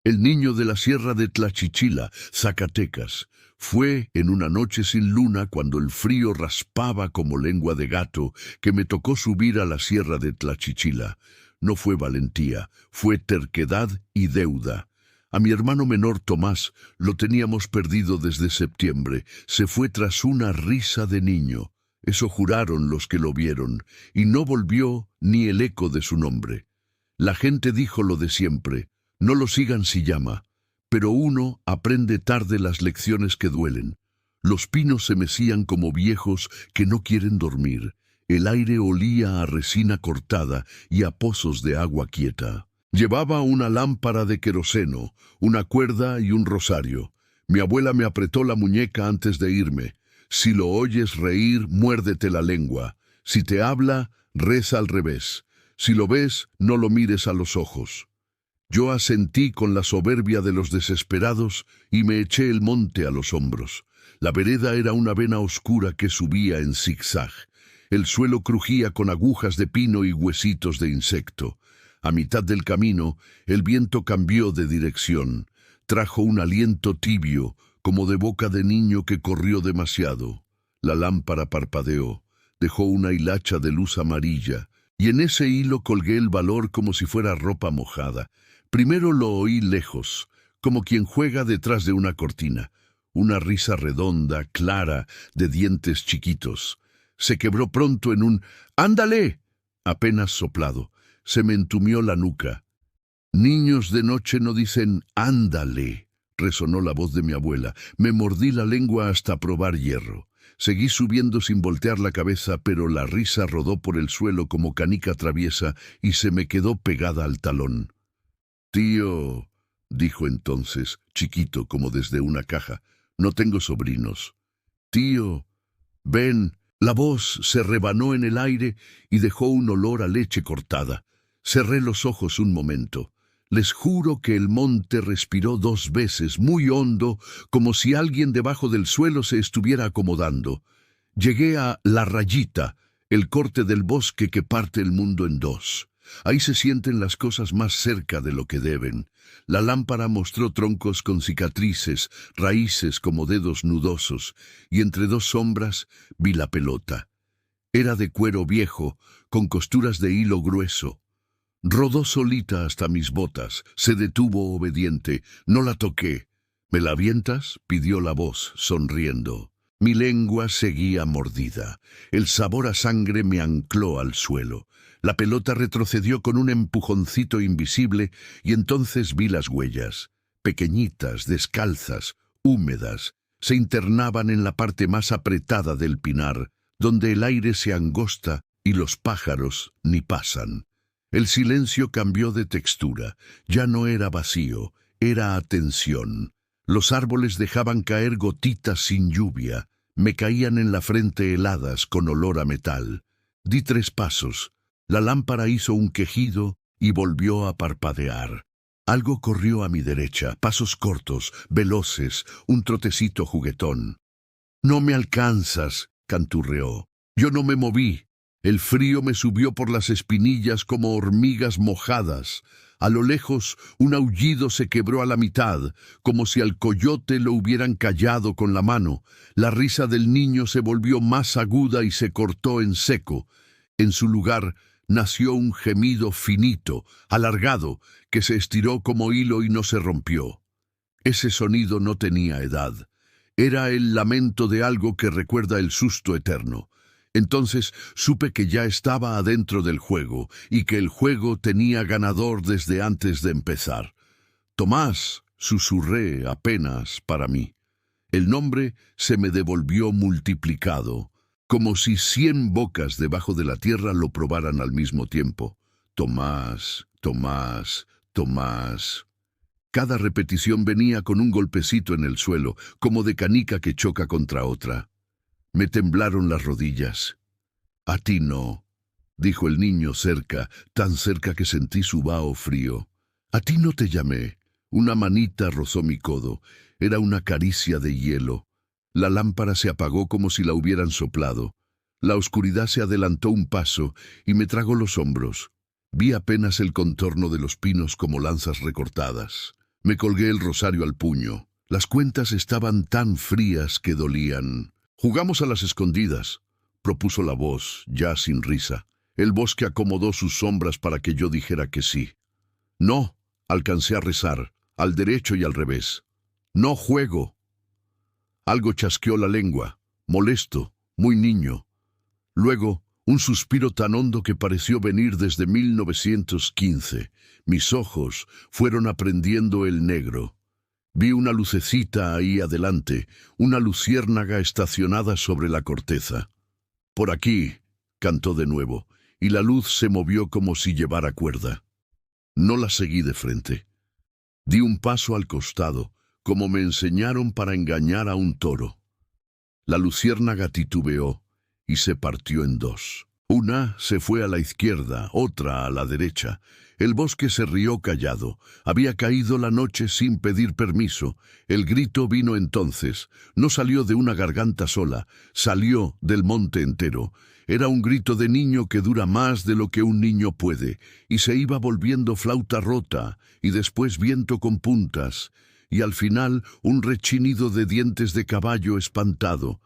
El niño de la sierra de Tlachichila, Zacatecas. Fue en una noche sin luna cuando el frío raspaba como lengua de gato que me tocó subir a la sierra de Tlachichila. No fue valentía, fue terquedad y deuda. A mi hermano menor Tomás lo teníamos perdido desde septiembre. Se fue tras una risa de niño. Eso juraron los que lo vieron, y no volvió ni el eco de su nombre. La gente dijo lo de siempre: no lo sigan si llama. Pero uno aprende tarde las lecciones que duelen. Los pinos se mecían como viejos que no quieren dormir. El aire olía a resina cortada y a pozos de agua quieta. Llevaba una lámpara de queroseno, una cuerda y un rosario. Mi abuela me apretó la muñeca antes de irme. Si lo oyes reír, muérdete la lengua. Si te habla, reza al revés. Si lo ves, no lo mires a los ojos. Yo asentí con la soberbia de los desesperados y me eché el monte a los hombros. La vereda era una vena oscura que subía en zigzag. El suelo crujía con agujas de pino y huesitos de insecto. A mitad del camino, el viento cambió de dirección. Trajo un aliento tibio, como de boca de niño que corrió demasiado. La lámpara parpadeó, dejó una hilacha de luz amarilla, y en ese hilo colgué el valor como si fuera ropa mojada. Primero lo oí lejos, como quien juega detrás de una cortina. Una risa redonda, clara, de dientes chiquitos. Se quebró pronto en un «¡Ándale!», apenas soplado. Se me entumió la nuca. «Niños de noche no dicen ándale», resonó la voz de mi abuela. Me mordí la lengua hasta probar hierro. Seguí subiendo sin voltear la cabeza, pero la risa rodó por el suelo como canica traviesa y se me quedó pegada al talón. «Tío», dijo entonces, chiquito como desde una caja, «no tengo sobrinos». «Tío, ven». La voz se rebanó en el aire y dejó un olor a leche cortada. Cerré los ojos un momento. Les juro que el monte respiró 2 veces, muy hondo, como si alguien debajo del suelo se estuviera acomodando. Llegué a La Rayita, el corte del bosque que parte el mundo en 2. Ahí se sienten las cosas más cerca de lo que deben. La lámpara mostró troncos con cicatrices, raíces como dedos nudosos, y entre 2 sombras vi la pelota. Era de cuero viejo, con costuras de hilo grueso. Rodó solita hasta mis botas, se detuvo obediente, no la toqué. «¿Me la avientas?», pidió la voz, sonriendo. Mi lengua seguía mordida. El sabor a sangre me ancló al suelo. La pelota retrocedió con un empujoncito invisible y entonces vi las huellas. Pequeñitas, descalzas, húmedas, se internaban en la parte más apretada del pinar, donde el aire se angosta y los pájaros ni pasan. El silencio cambió de textura. Ya no era vacío, era atención. Los árboles dejaban caer gotitas sin lluvia. Me caían en la frente heladas con olor a metal. Di 3 pasos. La lámpara hizo un quejido y volvió a parpadear. Algo corrió a mi derecha, pasos cortos, veloces, un trotecito juguetón. «No me alcanzas», canturreó. Yo no me moví. El frío me subió por las espinillas como hormigas mojadas. A lo lejos, un aullido se quebró a la mitad, como si al coyote lo hubieran callado con la mano. La risa del niño se volvió más aguda y se cortó en seco. En su lugar nació un gemido finito, alargado, que se estiró como hilo y no se rompió. Ese sonido no tenía edad. Era el lamento de algo que recuerda el susto eterno. Entonces supe que ya estaba adentro del juego y que el juego tenía ganador desde antes de empezar. «Tomás», susurré apenas para mí. El nombre se me devolvió multiplicado, como si 100 bocas debajo de la tierra lo probaran al mismo tiempo. «Tomás, Tomás, Tomás». Cada repetición venía con un golpecito en el suelo, como de canica que choca contra otra. Me temblaron las rodillas. «A ti no», dijo el niño cerca, tan cerca que sentí su vaho frío. «A ti no te llamé». Una manita rozó mi codo. Era una caricia de hielo. La lámpara se apagó como si la hubieran soplado. La oscuridad se adelantó un paso y me tragó los hombros. Vi apenas el contorno de los pinos como lanzas recortadas. Me colgué el rosario al puño. Las cuentas estaban tan frías que dolían. «Jugamos a las escondidas», propuso la voz, ya sin risa. El bosque acomodó sus sombras para que yo dijera que sí. «No», alcancé a rezar, al derecho y al revés. «No juego». Algo chasqueó la lengua, molesto, muy niño. Luego, un suspiro tan hondo que pareció venir desde 1915. Mis ojos fueron aprendiendo el negro. Vi una lucecita ahí adelante, una luciérnaga estacionada sobre la corteza. «Por aquí», cantó de nuevo, y la luz se movió como si llevara cuerda. No la seguí de frente. Di un paso al costado, como me enseñaron para engañar a un toro. La luciérnaga titubeó y se partió en dos. Una se fue a la izquierda, otra a la derecha. El bosque se rió callado. Había caído la noche sin pedir permiso. El grito vino entonces. No salió de una garganta sola, salió del monte entero. Era un grito de niño que dura más de lo que un niño puede, y se iba volviendo flauta rota, y después viento con puntas, y al final un rechinido de dientes de caballo espantado.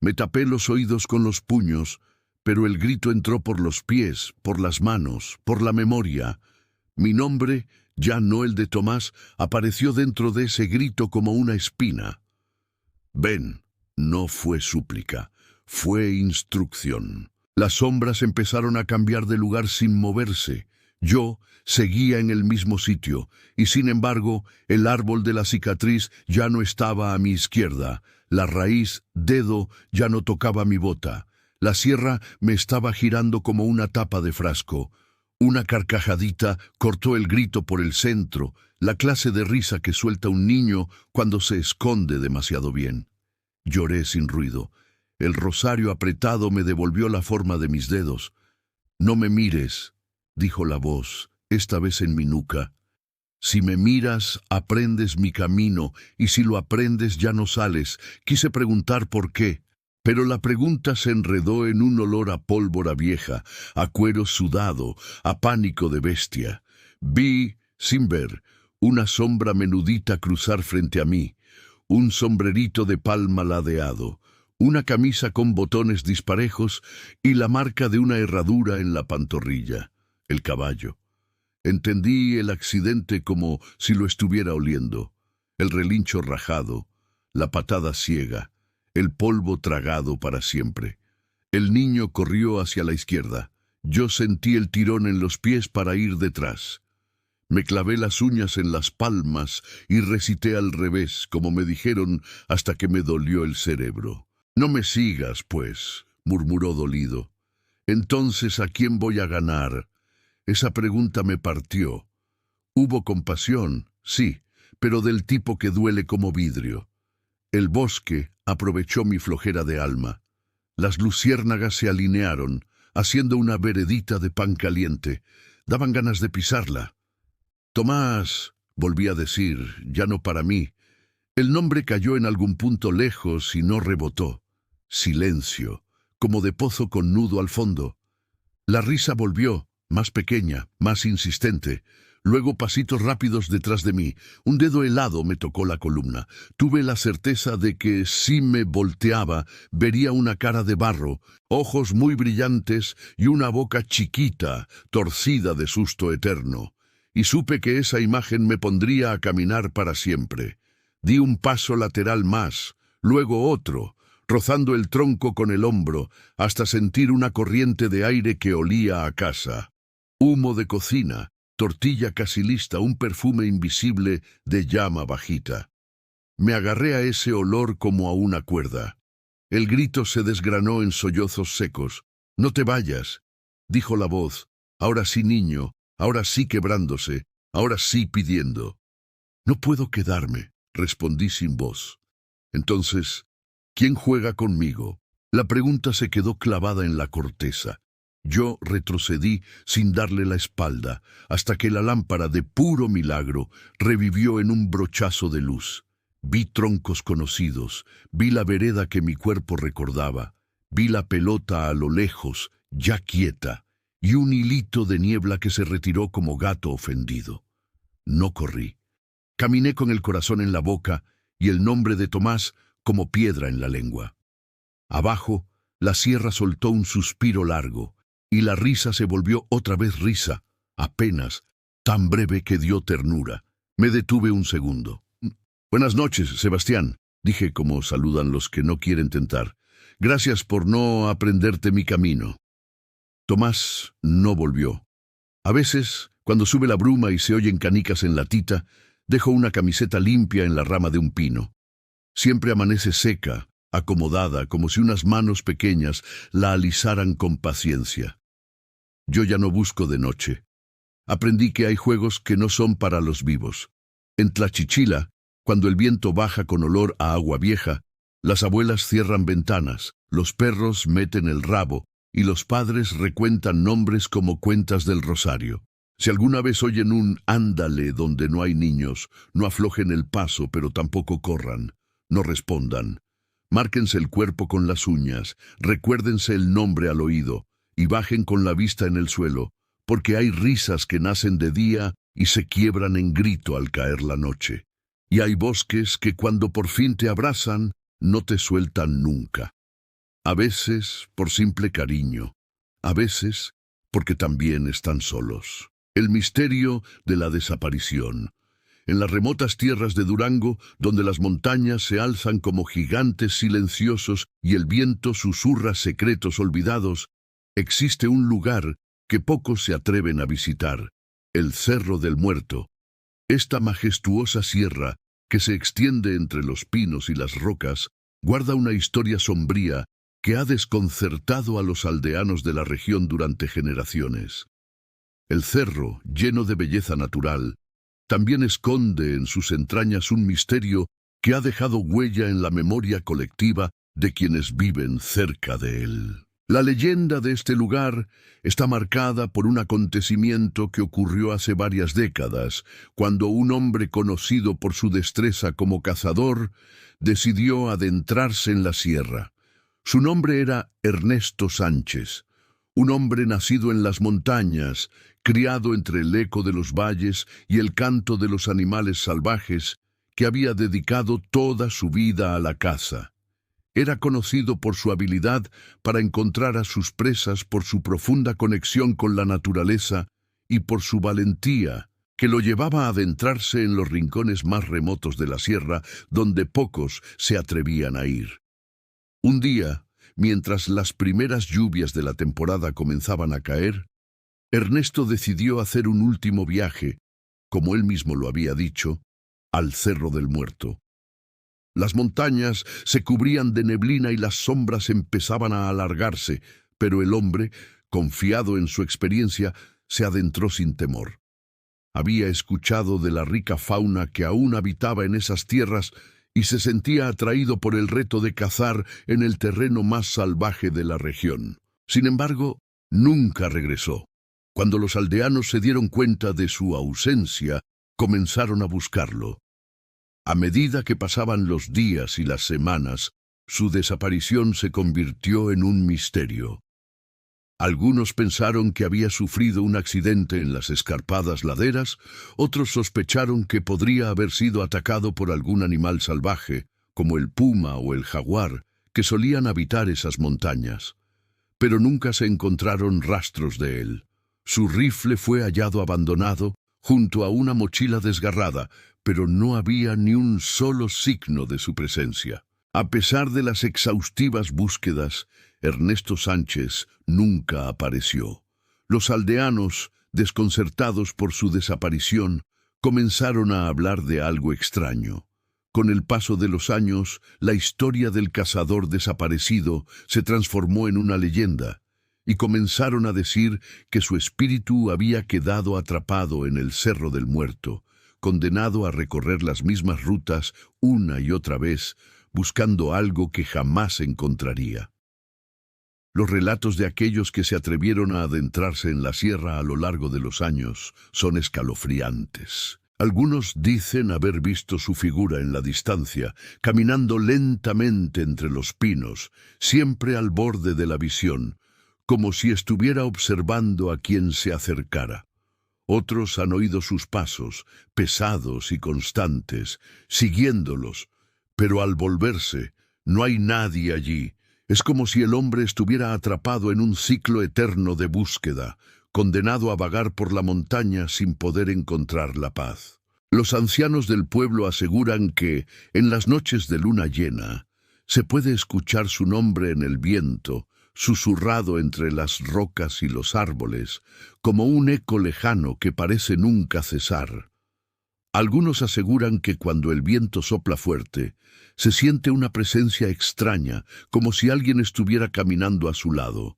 Me tapé los oídos con los puños, pero el grito entró por los pies, por las manos, por la memoria. Mi nombre, ya no el de Tomás, apareció dentro de ese grito como una espina. «Ven», no fue súplica, fue instrucción. Las sombras empezaron a cambiar de lugar sin moverse. Yo seguía en el mismo sitio, y sin embargo, el árbol de la cicatriz ya no estaba a mi izquierda. La raíz, dedo, ya no tocaba mi bota. La sierra me estaba girando como una tapa de frasco. Una carcajadita cortó el grito por el centro, la clase de risa que suelta un niño cuando se esconde demasiado bien. Lloré sin ruido. El rosario apretado me devolvió la forma de mis dedos. «No me mires», dijo la voz, esta vez en mi nuca. «Si me miras, aprendes mi camino, y si lo aprendes ya no sales». Quise preguntar por qué, pero la pregunta se enredó en un olor a pólvora vieja, a cuero sudado, a pánico de bestia. Vi, sin ver, una sombra menudita cruzar frente a mí, un sombrerito de palma ladeado, una camisa con botones disparejos y la marca de una herradura en la pantorrilla, el caballo. Entendí el accidente como si lo estuviera oliendo, el relincho rajado, la patada ciega, el polvo tragado para siempre. El niño corrió hacia la izquierda. Yo sentí el tirón en los pies para ir detrás. Me clavé las uñas en las palmas y recité al revés, como me dijeron, hasta que me dolió el cerebro. «No me sigas, pues», murmuró dolido. «Entonces, ¿a quién voy a ganar?» Esa pregunta me partió. Hubo compasión, sí, pero del tipo que duele como vidrio. El bosque aprovechó mi flojera de alma. Las luciérnagas se alinearon, haciendo una veredita de pan caliente. Daban ganas de pisarla. «Tomás», volví a decir, ya no para mí. El nombre cayó en algún punto lejos y no rebotó. Silencio, como de pozo con nudo al fondo. La risa volvió, más pequeña, más insistente. Luego pasitos rápidos detrás de mí. Un dedo helado me tocó la columna. Tuve la certeza de que si me volteaba, vería una cara de barro, ojos muy brillantes y una boca chiquita, torcida de susto eterno. Y supe que esa imagen me pondría a caminar para siempre. Di un paso lateral más, luego otro, rozando el tronco con el hombro, hasta sentir una corriente de aire que olía a casa. Humo de cocina, tortilla casi lista, un perfume invisible de llama bajita. Me agarré a ese olor como a una cuerda. El grito se desgranó en sollozos secos. «No te vayas», dijo la voz, ahora sí niño, ahora sí quebrándose, ahora sí pidiendo. «No puedo quedarme», respondí sin voz. Entonces, ¿quién juega conmigo? La pregunta se quedó clavada en la corteza. Yo retrocedí sin darle la espalda, hasta que la lámpara de puro milagro revivió en un brochazo de luz. Vi troncos conocidos, vi la vereda que mi cuerpo recordaba, vi la pelota a lo lejos, ya quieta, y un hilito de niebla que se retiró como gato ofendido. No corrí. Caminé con el corazón en la boca y el nombre de Tomás como piedra en la lengua. Abajo, la sierra soltó un suspiro largo, y la risa se volvió otra vez risa, apenas, tan breve que dio ternura. Me detuve un segundo. «Buenas noches, Sebastián», dije como saludan los que no quieren tentar. «Gracias por no aprenderte mi camino». Tomás no volvió. A veces, cuando sube la bruma y se oyen canicas en la tita, dejo una camiseta limpia en la rama de un pino. Siempre amanece seca, acomodada, como si unas manos pequeñas la alisaran con paciencia. Yo ya no busco de noche. Aprendí que hay juegos que no son para los vivos. En Tlachichila, cuando el viento baja con olor a agua vieja, las abuelas cierran ventanas, los perros meten el rabo y los padres recuentan nombres como cuentas del rosario. Si alguna vez oyen un ándale donde no hay niños, no aflojen el paso, pero tampoco corran, no respondan. Márquense el cuerpo con las uñas, recuérdense el nombre al oído y bajen con la vista en el suelo, porque hay risas que nacen de día y se quiebran en grito al caer la noche. Y hay bosques que cuando por fin te abrazan, no te sueltan nunca. A veces por simple cariño, a veces porque también están solos. El misterio de la desaparición. En las remotas tierras de Durango, donde las montañas se alzan como gigantes silenciosos y el viento susurra secretos olvidados, existe un lugar que pocos se atreven a visitar, el Cerro del Muerto. Esta majestuosa sierra, que se extiende entre los pinos y las rocas, guarda una historia sombría que ha desconcertado a los aldeanos de la región durante generaciones. El cerro, lleno de belleza natural, también esconde en sus entrañas un misterio que ha dejado huella en la memoria colectiva de quienes viven cerca de él. La leyenda de este lugar está marcada por un acontecimiento que ocurrió hace varias décadas, cuando un hombre conocido por su destreza como cazador decidió adentrarse en la sierra. Su nombre era Ernesto Sánchez, un hombre nacido en las montañas, criado entre el eco de los valles y el canto de los animales salvajes, que había dedicado toda su vida a la caza. Era conocido por su habilidad para encontrar a sus presas, por su profunda conexión con la naturaleza y por su valentía, que lo llevaba a adentrarse en los rincones más remotos de la sierra, donde pocos se atrevían a ir. Un día, mientras las primeras lluvias de la temporada comenzaban a caer, Ernesto decidió hacer un último viaje, como él mismo lo había dicho, al Cerro del Muerto. Las montañas se cubrían de neblina y las sombras empezaban a alargarse, pero el hombre, confiado en su experiencia, se adentró sin temor. Había escuchado de la rica fauna que aún habitaba en esas tierras y se sentía atraído por el reto de cazar en el terreno más salvaje de la región. Sin embargo, nunca regresó. Cuando los aldeanos se dieron cuenta de su ausencia, comenzaron a buscarlo. A medida que pasaban los días y las semanas, su desaparición se convirtió en un misterio. Algunos pensaron que había sufrido un accidente en las escarpadas laderas, otros sospecharon que podría haber sido atacado por algún animal salvaje, como el puma o el jaguar, que solían habitar esas montañas. Pero nunca se encontraron rastros de él. Su rifle fue hallado abandonado junto a una mochila desgarrada, pero no había ni un solo signo de su presencia. A pesar de las exhaustivas búsquedas, Ernesto Sánchez nunca apareció. Los aldeanos, desconcertados por su desaparición, comenzaron a hablar de algo extraño. Con el paso de los años, la historia del cazador desaparecido se transformó en una leyenda, y comenzaron a decir que su espíritu había quedado atrapado en el Cerro del Muerto, condenado a recorrer las mismas rutas una y otra vez, buscando algo que jamás encontraría. Los relatos de aquellos que se atrevieron a adentrarse en la sierra a lo largo de los años son escalofriantes. Algunos dicen haber visto su figura en la distancia, caminando lentamente entre los pinos, siempre al borde de la visión, como si estuviera observando a quien se acercara. Otros han oído sus pasos, pesados y constantes, siguiéndolos, pero al volverse, no hay nadie allí. Es como si el hombre estuviera atrapado en un ciclo eterno de búsqueda, condenado a vagar por la montaña sin poder encontrar la paz. Los ancianos del pueblo aseguran que, en las noches de luna llena, se puede escuchar su nombre en el viento, susurrado entre las rocas y los árboles, como un eco lejano que parece nunca cesar. Algunos aseguran que cuando el viento sopla fuerte, se siente una presencia extraña, como si alguien estuviera caminando a su lado.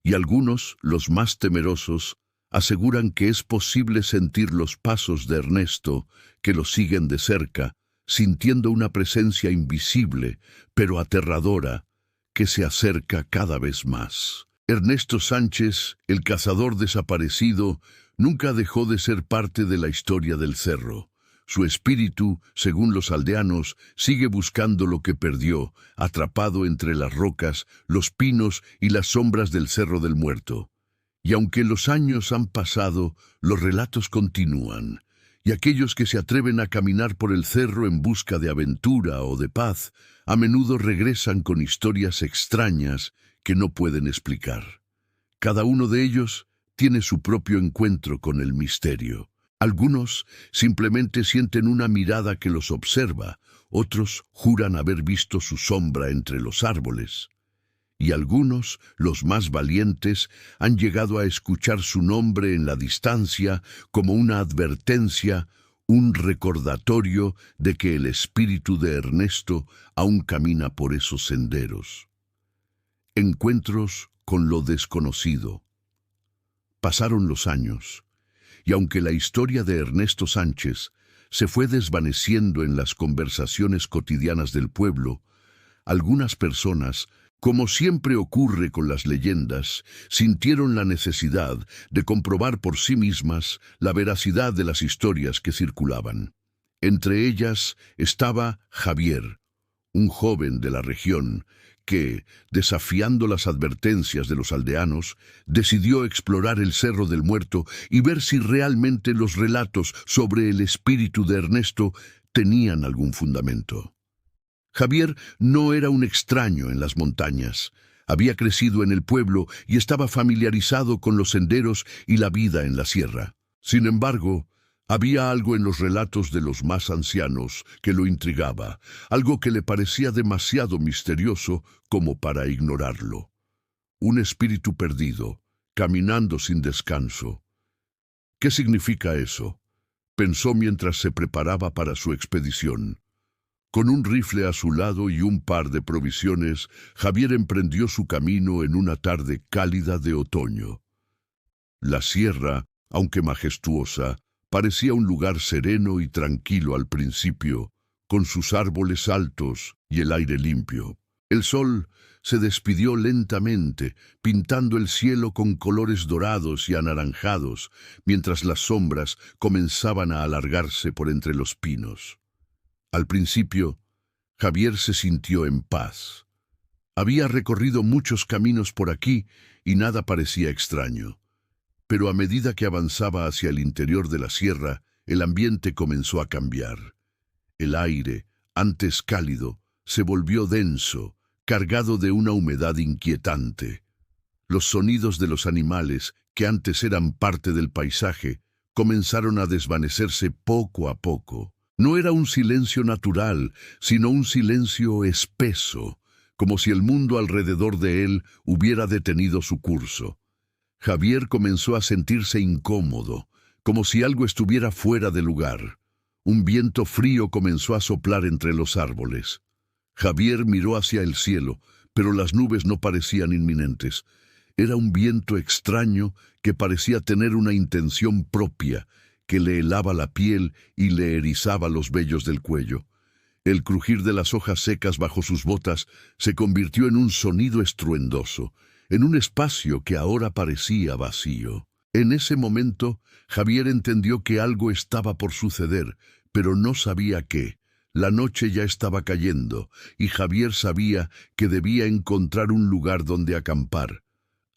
Y algunos, los más temerosos, aseguran que es posible sentir los pasos de Ernesto, que lo siguen de cerca, sintiendo una presencia invisible, pero aterradora, que se acerca cada vez más. Ernesto Sánchez, el cazador desaparecido, nunca dejó de ser parte de la historia del cerro. Su espíritu, según los aldeanos, sigue buscando lo que perdió, atrapado entre las rocas, los pinos y las sombras del Cerro del Muerto. Y aunque los años han pasado, los relatos continúan, y aquellos que se atreven a caminar por el cerro en busca de aventura o de paz, a menudo regresan con historias extrañas que no pueden explicar. Cada uno de ellos tiene su propio encuentro con el misterio. Algunos simplemente sienten una mirada que los observa, otros juran haber visto su sombra entre los árboles. Y algunos, los más valientes, han llegado a escuchar su nombre en la distancia como una advertencia, un recordatorio de que el espíritu de Ernesto aún camina por esos senderos. Encuentros con lo desconocido. Pasaron los años, y aunque la historia de Ernesto Sánchez se fue desvaneciendo en las conversaciones cotidianas del pueblo, algunas personas, como siempre ocurre con las leyendas, sintieron la necesidad de comprobar por sí mismas la veracidad de las historias que circulaban. Entre ellas estaba Javier, un joven de la región que, desafiando las advertencias de los aldeanos, decidió explorar el Cerro del Muerto y ver si realmente los relatos sobre el espíritu de Ernesto tenían algún fundamento. Javier no era un extraño en las montañas. Había crecido en el pueblo y estaba familiarizado con los senderos y la vida en la sierra. Sin embargo, había algo en los relatos de los más ancianos que lo intrigaba, algo que le parecía demasiado misterioso como para ignorarlo. Un espíritu perdido, caminando sin descanso. ¿Qué significa eso?, pensó mientras se preparaba para su expedición. Con un rifle a su lado y un par de provisiones, Javier emprendió su camino en una tarde cálida de otoño. La sierra, aunque majestuosa, parecía un lugar sereno y tranquilo al principio, con sus árboles altos y el aire limpio. El sol se despidió lentamente, pintando el cielo con colores dorados y anaranjados, mientras las sombras comenzaban a alargarse por entre los pinos. Al principio, Javier se sintió en paz. Había recorrido muchos caminos por aquí y nada parecía extraño. Pero a medida que avanzaba hacia el interior de la sierra, el ambiente comenzó a cambiar. El aire, antes cálido, se volvió denso, cargado de una humedad inquietante. Los sonidos de los animales, que antes eran parte del paisaje, comenzaron a desvanecerse poco a poco. No era un silencio natural, sino un silencio espeso, como si el mundo alrededor de él hubiera detenido su curso. Javier comenzó a sentirse incómodo, como si algo estuviera fuera de lugar. Un viento frío comenzó a soplar entre los árboles. Javier miró hacia el cielo, pero las nubes no parecían inminentes. Era un viento extraño que parecía tener una intención propia, que le helaba la piel y le erizaba los vellos del cuello. El crujir de las hojas secas bajo sus botas se convirtió en un sonido estruendoso, en un espacio que ahora parecía vacío. En ese momento, Javier entendió que algo estaba por suceder, pero no sabía qué. La noche ya estaba cayendo, y Javier sabía que debía encontrar un lugar donde acampar.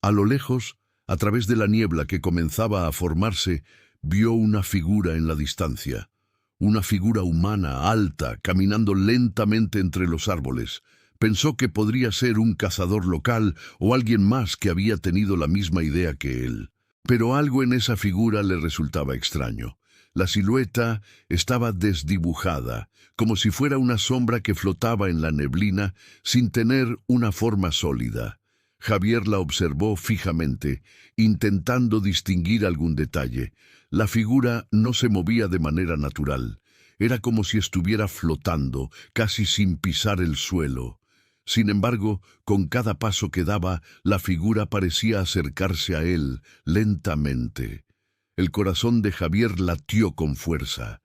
A lo lejos, a través de la niebla que comenzaba a formarse, vio una figura en la distancia. Una figura humana, alta, caminando lentamente entre los árboles. Pensó que podría ser un cazador local o alguien más que había tenido la misma idea que él. Pero algo en esa figura le resultaba extraño. La silueta estaba desdibujada, como si fuera una sombra que flotaba en la neblina sin tener una forma sólida. Javier la observó fijamente, intentando distinguir algún detalle. La figura no se movía de manera natural. Era como si estuviera flotando, casi sin pisar el suelo. Sin embargo, con cada paso que daba, la figura parecía acercarse a él, lentamente. El corazón de Javier latió con fuerza.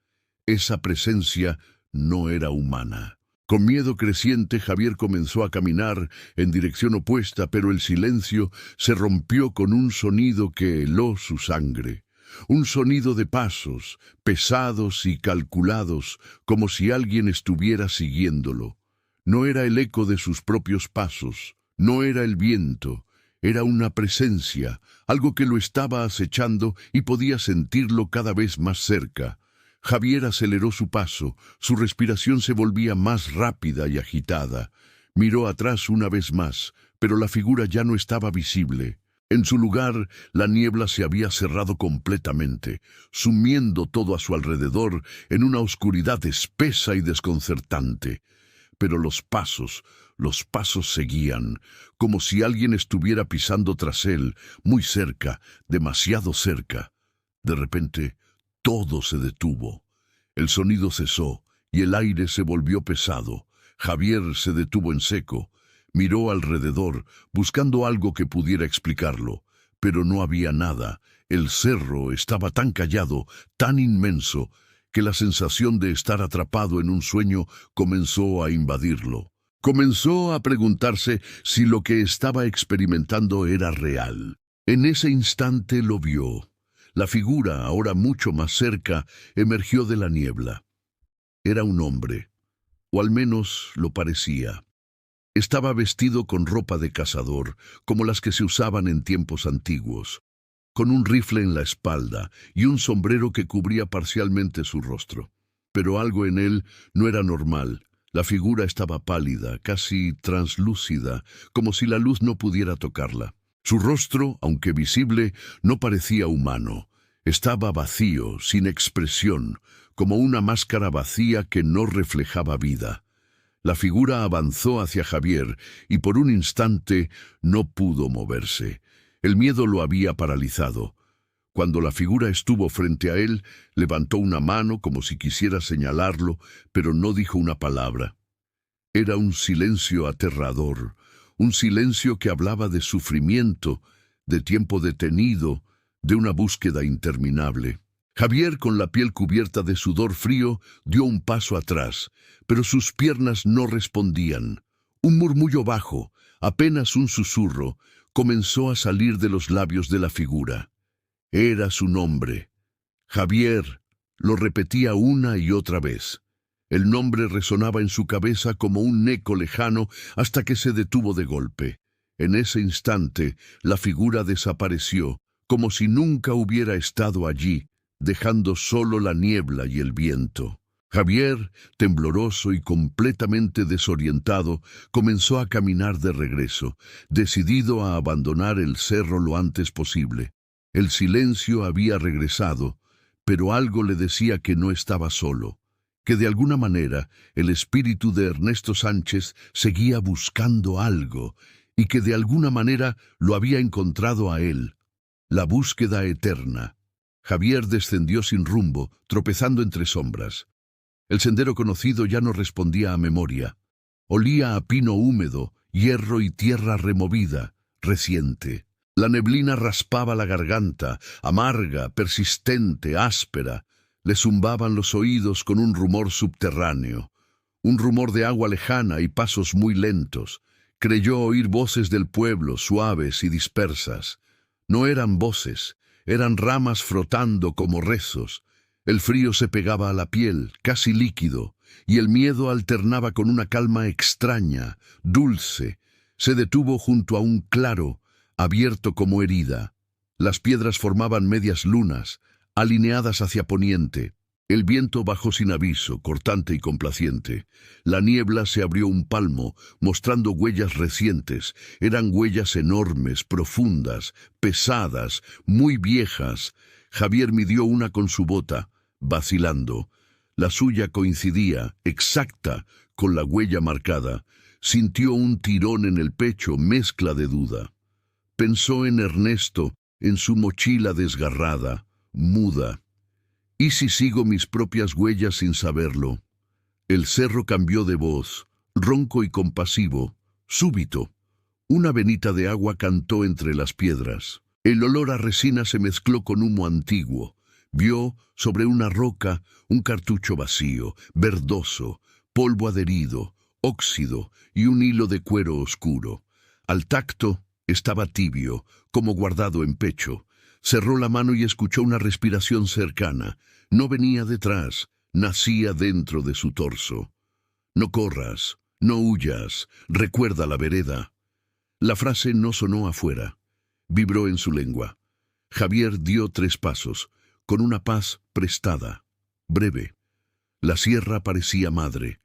Esa presencia no era humana. Con miedo creciente, Javier comenzó a caminar en dirección opuesta, pero el silencio se rompió con un sonido que heló su sangre. Un sonido de pasos, pesados y calculados, como si alguien estuviera siguiéndolo. No era el eco de sus propios pasos, no era el viento, era una presencia, algo que lo estaba acechando y podía sentirlo cada vez más cerca. Javier aceleró su paso, su respiración se volvía más rápida y agitada. Miró atrás una vez más, pero la figura ya no estaba visible. En su lugar, la niebla se había cerrado completamente, sumiendo todo a su alrededor en una oscuridad espesa y desconcertante. Pero los pasos seguían, como si alguien estuviera pisando tras él, muy cerca, demasiado cerca. De repente, todo se detuvo. El sonido cesó y el aire se volvió pesado. Javier se detuvo en seco. Miró alrededor, buscando algo que pudiera explicarlo, pero no había nada. El cerro estaba tan callado, tan inmenso, que la sensación de estar atrapado en un sueño comenzó a invadirlo. Comenzó a preguntarse si lo que estaba experimentando era real. En ese instante lo vio. La figura, ahora mucho más cerca, emergió de la niebla. Era un hombre, o al menos lo parecía. Estaba vestido con ropa de cazador, como las que se usaban en tiempos antiguos, con un rifle en la espalda y un sombrero que cubría parcialmente su rostro. Pero algo en él no era normal. La figura estaba pálida, casi translúcida, como si la luz no pudiera tocarla. Su rostro, aunque visible, no parecía humano. Estaba vacío, sin expresión, como una máscara vacía que no reflejaba vida. La figura avanzó hacia Javier y por un instante no pudo moverse. El miedo lo había paralizado. Cuando la figura estuvo frente a él, levantó una mano como si quisiera señalarlo, pero no dijo una palabra. Era un silencio aterrador, un silencio que hablaba de sufrimiento, de tiempo detenido, de una búsqueda interminable. Javier, con la piel cubierta de sudor frío, dio un paso atrás, pero sus piernas no respondían. Un murmullo bajo, apenas un susurro, comenzó a salir de los labios de la figura. Era su nombre. Javier, lo repetía una y otra vez. El nombre resonaba en su cabeza como un eco lejano hasta que se detuvo de golpe. En ese instante, la figura desapareció, como si nunca hubiera estado allí, dejando solo la niebla y el viento. Javier, tembloroso y completamente desorientado, comenzó a caminar de regreso, decidido a abandonar el cerro lo antes posible. El silencio había regresado, pero algo le decía que no estaba solo, que de alguna manera el espíritu de Ernesto Sánchez seguía buscando algo y que de alguna manera lo había encontrado a él. La búsqueda eterna. Javier descendió sin rumbo, tropezando entre sombras. El sendero conocido ya no respondía a memoria. Olía a pino húmedo, hierro y tierra removida, reciente. La neblina raspaba la garganta, amarga, persistente, áspera. Le zumbaban los oídos con un rumor subterráneo, un rumor de agua lejana y pasos muy lentos. Creyó oír voces del pueblo, suaves y dispersas. No eran voces, eran ramas frotando como rezos. El frío se pegaba a la piel, casi líquido, y el miedo alternaba con una calma extraña, dulce. Se detuvo junto a un claro, abierto como herida. Las piedras formaban medias lunas, alineadas hacia poniente. El viento bajó sin aviso, cortante y complaciente. La niebla se abrió un palmo, mostrando huellas recientes. Eran huellas enormes, profundas, pesadas, muy viejas. Javier midió una con su bota, vacilando. La suya coincidía, exacta, con la huella marcada. Sintió un tirón en el pecho, mezcla de duda. Pensó en Ernesto, en su mochila desgarrada, muda. ¿Y si sigo mis propias huellas sin saberlo? El cerro cambió de voz, ronco y compasivo, súbito. Una venita de agua cantó entre las piedras. El olor a resina se mezcló con humo antiguo. Vio, sobre una roca, un cartucho vacío, verdoso, polvo adherido, óxido y un hilo de cuero oscuro. Al tacto, estaba tibio, como guardado en pecho. Cerró la mano y escuchó una respiración cercana. No venía detrás, nacía dentro de su torso. No corras, no huyas, recuerda la vereda. La frase no sonó afuera. Vibró en su lengua. Javier dio 3 pasos, con una paz prestada, breve. La sierra parecía madre.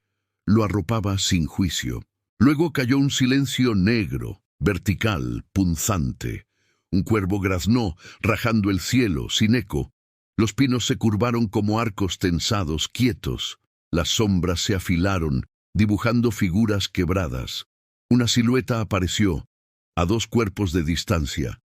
Lo arropaba sin juicio. Luego cayó un silencio negro, vertical, punzante. Un cuervo graznó, rajando el cielo, sin eco. Los pinos se curvaron como arcos tensados, quietos. Las sombras se afilaron, dibujando figuras quebradas. Una silueta apareció, a 2 cuerpos de distancia.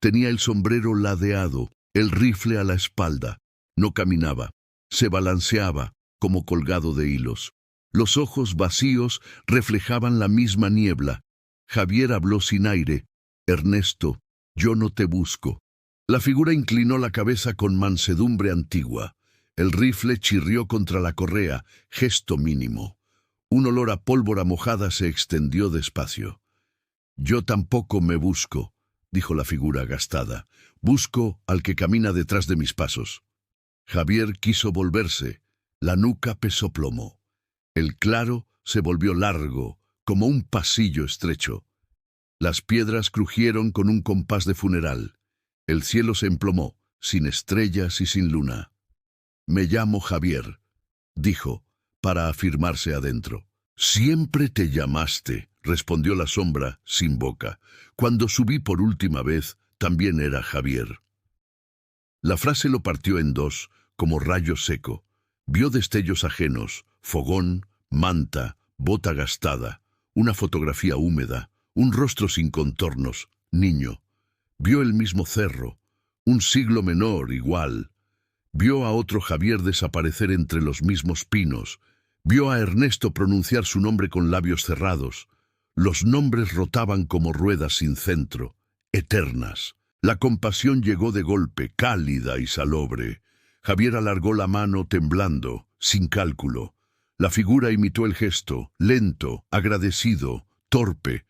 Tenía el sombrero ladeado, el rifle a la espalda. No caminaba, se balanceaba, como colgado de hilos. Los ojos vacíos reflejaban la misma niebla. Javier habló sin aire. Ernesto, yo no te busco. La figura inclinó la cabeza con mansedumbre antigua. El rifle chirrió contra la correa, gesto mínimo. Un olor a pólvora mojada se extendió despacio. Yo tampoco me busco, dijo la figura gastada. Busco al que camina detrás de mis pasos. Javier quiso volverse. La nuca pesó plomo. El claro se volvió largo, como un pasillo estrecho. Las piedras crujieron con un compás de funeral. El cielo se emplomó, sin estrellas y sin luna. Me llamo Javier, dijo, para afirmarse adentro. Siempre te llamaste, respondió la sombra, sin boca. Cuando subí por última vez, también era Javier. La frase lo partió en 2, como rayo seco. Vio destellos ajenos, fogón, manta, bota gastada, una fotografía húmeda, un rostro sin contornos, niño. Vio el mismo cerro, un siglo menor igual. Vio a otro Javier desaparecer entre los mismos pinos. Vio a Ernesto pronunciar su nombre con labios cerrados. Los nombres rotaban como ruedas sin centro, eternas. La compasión llegó de golpe, cálida y salobre. Javier alargó la mano temblando, sin cálculo. La figura imitó el gesto, lento, agradecido, torpe.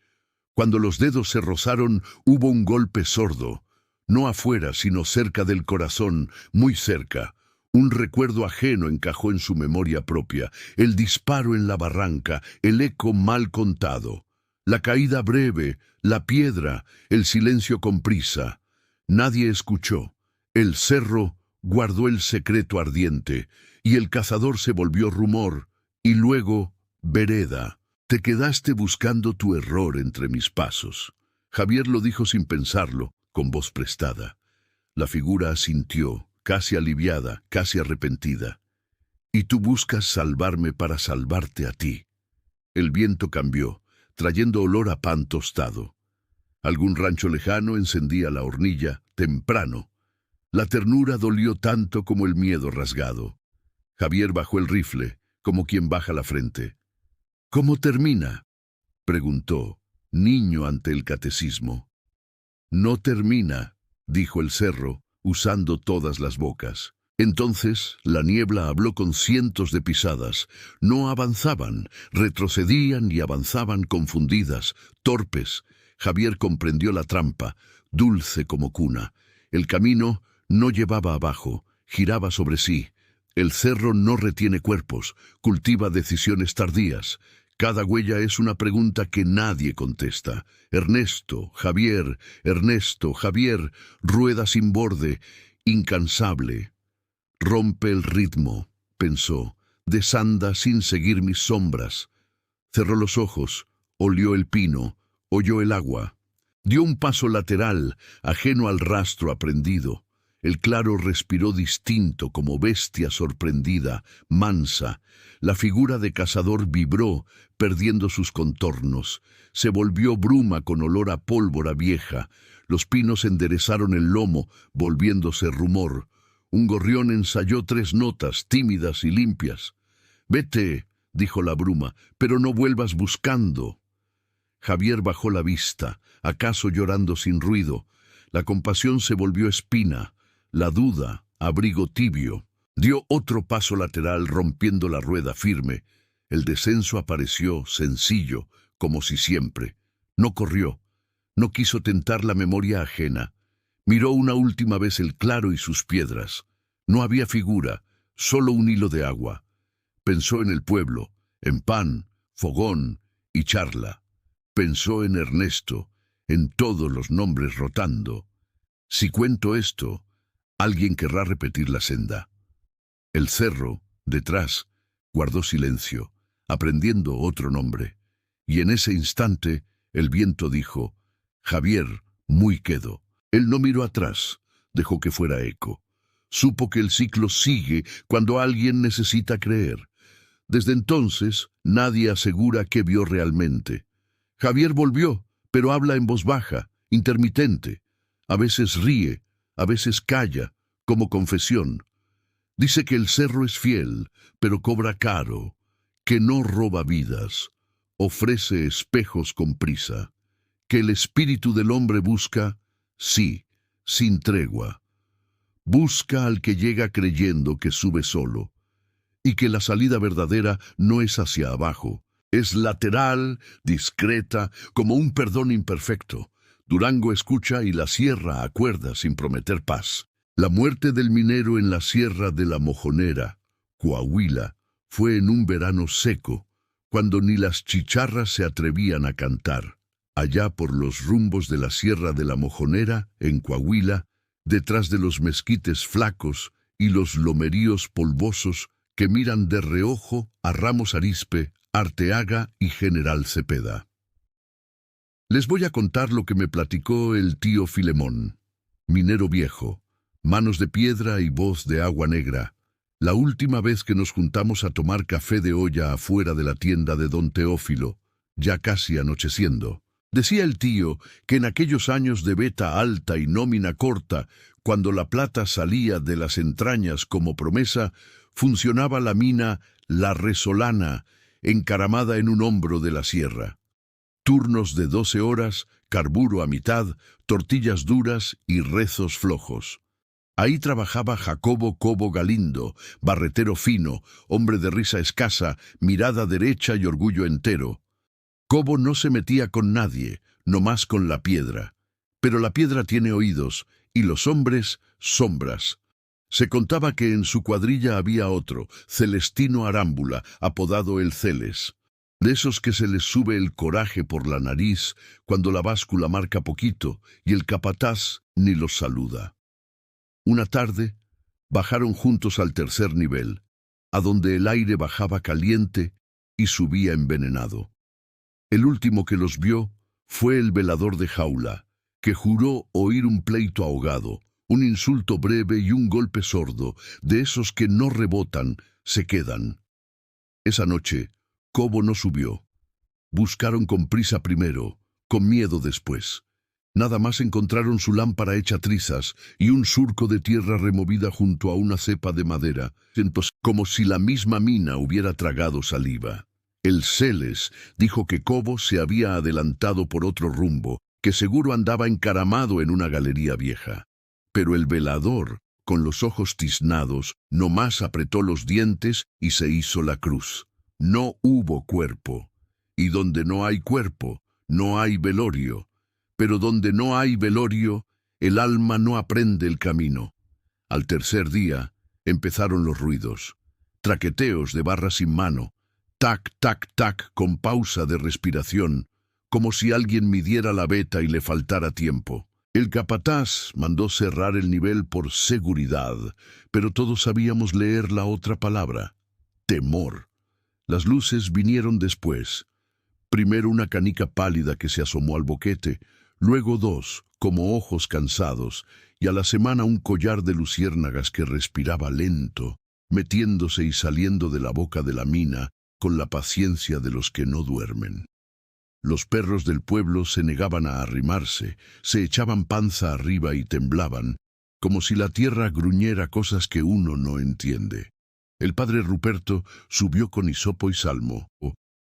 Cuando los dedos se rozaron, hubo un golpe sordo. No afuera, sino cerca del corazón, muy cerca. Un recuerdo ajeno encajó en su memoria propia. El disparo en la barranca, el eco mal contado. La caída breve, la piedra, el silencio con prisa. Nadie escuchó. El cerro guardó el secreto ardiente, y el cazador se volvió rumor, y luego vereda. Te quedaste buscando tu error entre mis pasos. Javier lo dijo sin pensarlo, con voz prestada. La figura asintió, casi aliviada, casi arrepentida. Y tú buscas salvarme para salvarte a ti. El viento cambió, trayendo olor a pan tostado. Algún rancho lejano encendía la hornilla, temprano. La ternura dolió tanto como el miedo rasgado. Javier bajó el rifle, como quien baja la frente. ¿Cómo termina?, preguntó, niño ante el catecismo. No termina, dijo el cerro, usando todas las bocas. Entonces la niebla habló con cientos de pisadas. No avanzaban, retrocedían y avanzaban confundidas, torpes. Javier comprendió la trampa, dulce como cuna. El camino no llevaba abajo, giraba sobre sí. El cerro no retiene cuerpos, cultiva decisiones tardías. Cada huella es una pregunta que nadie contesta. Ernesto, Javier, rueda sin borde, incansable. Rompe el ritmo, pensó, desanda sin seguir mis sombras. Cerró los ojos, olió el pino, oyó el agua. Dio un paso lateral, ajeno al rastro aprendido. El claro respiró distinto como bestia sorprendida, mansa. La figura de cazador vibró, perdiendo sus contornos. Se volvió bruma con olor a pólvora vieja. Los pinos enderezaron el lomo, volviéndose rumor. Un gorrión ensayó 3 notas, tímidas y limpias. «Vete», dijo la bruma, «pero no vuelvas buscando». Javier bajó la vista, acaso llorando sin ruido. La compasión se volvió espina, la duda, abrigo tibio. Dio otro paso lateral rompiendo la rueda firme. El descenso apareció sencillo, como si siempre. No corrió, no quiso tentar la memoria ajena. Miró una última vez el claro y sus piedras. No había figura, solo un hilo de agua. Pensó en el pueblo, en pan, fogón y charla. Pensó en Ernesto, en todos los nombres rotando. Si cuento esto, alguien querrá repetir la senda. El cerro, detrás, guardó silencio, aprendiendo otro nombre. Y en ese instante, el viento dijo, «Javier, muy quedo». Él no miró atrás, dejó que fuera eco. Supo que el ciclo sigue cuando alguien necesita creer. Desde entonces, nadie asegura que vio realmente. Javier volvió, pero habla en voz baja, intermitente. A veces ríe, a veces calla, como confesión. Dice que el cerro es fiel, pero cobra caro, que no roba vidas, ofrece espejos con prisa, que el espíritu del hombre busca, sí, sin tregua. Busca al que llega creyendo que sube solo, y que la salida verdadera no es hacia abajo. Es lateral, discreta, como un perdón imperfecto. Durango escucha y la sierra acuerda sin prometer paz. La muerte del minero en la sierra de la Mojonera, Coahuila, fue en un verano seco, cuando ni las chicharras se atrevían a cantar. Allá por los rumbos de la sierra de la Mojonera, en Coahuila, detrás de los mezquites flacos y los lomeríos polvosos que miran de reojo a Ramos Arizpe, Arteaga y General Cepeda. Les voy a contar lo que me platicó el tío Filemón, minero viejo, manos de piedra y voz de agua negra, la última vez que nos juntamos a tomar café de olla afuera de la tienda de don Teófilo, ya casi anocheciendo. Decía el tío que en aquellos años de veta alta y nómina corta, cuando la plata salía de las entrañas como promesa, funcionaba la mina La Resolana, encaramada en un hombro de la sierra. Turnos de 12 horas, carburo a mitad, tortillas duras y rezos flojos. Ahí trabajaba Jacobo Cobo Galindo, barretero fino, hombre de risa escasa, mirada derecha y orgullo entero. Cobo no se metía con nadie, nomás con la piedra. Pero la piedra tiene oídos, y los hombres, sombras. Se contaba que en su cuadrilla había otro, Celestino Arámbula, apodado el Celes. De esos que se les sube el coraje por la nariz cuando la báscula marca poquito y el capataz ni los saluda. Una tarde, bajaron juntos al 3er nivel, a donde el aire bajaba caliente y subía envenenado. El último que los vio fue el velador de jaula, que juró oír un pleito ahogado, un insulto breve y un golpe sordo, de esos que no rebotan, se quedan. Esa noche, Cobo no subió. Buscaron con prisa primero, con miedo después. Nada más encontraron su lámpara hecha trizas y un surco de tierra removida junto a una cepa de madera, como si la misma mina hubiera tragado saliva. El Celes dijo que Cobo se había adelantado por otro rumbo, que seguro andaba encaramado en una galería vieja. Pero el velador, con los ojos tiznados, nomás apretó los dientes y se hizo la cruz. No hubo cuerpo, y donde no hay cuerpo, no hay velorio. Pero donde no hay velorio, el alma no aprende el camino. Al 3er día, empezaron los ruidos. Traqueteos de barra sin mano, tac, tac, tac, con pausa de respiración, como si alguien midiera la veta y le faltara tiempo. El capataz mandó cerrar el nivel por seguridad, pero todos sabíamos leer la otra palabra: temor. Las luces vinieron después. Primero una canica pálida que se asomó al boquete, luego dos, como ojos cansados, y a la semana un collar de luciérnagas que respiraba lento, metiéndose y saliendo de la boca de la mina con la paciencia de los que no duermen. Los perros del pueblo se negaban a arrimarse, se echaban panza arriba y temblaban, como si la tierra gruñera cosas que uno no entiende. El padre Ruperto subió con hisopo y salmo,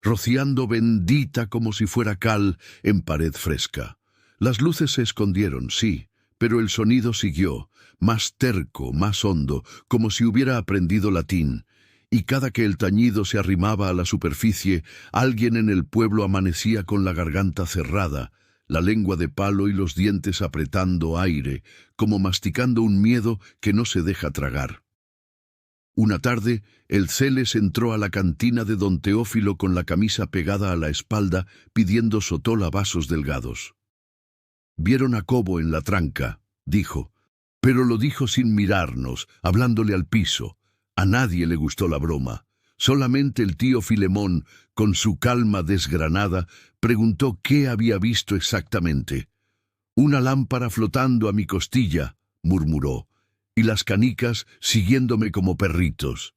rociando bendita como si fuera cal en pared fresca. Las luces se escondieron, sí, pero el sonido siguió, más terco, más hondo, como si hubiera aprendido latín, y cada que el tañido se arrimaba a la superficie, alguien en el pueblo amanecía con la garganta cerrada, la lengua de palo y los dientes apretando aire, como masticando un miedo que no se deja tragar. Una tarde, el Celes entró a la cantina de don Teófilo con la camisa pegada a la espalda, pidiendo sotola vasos delgados. Vieron a Cobo en la tranca, dijo, pero lo dijo sin mirarnos, hablándole al piso. A nadie le gustó la broma. Solamente el tío Filemón, con su calma desgranada, preguntó qué había visto exactamente. «Una lámpara flotando a mi costilla», murmuró, «y las canicas siguiéndome como perritos».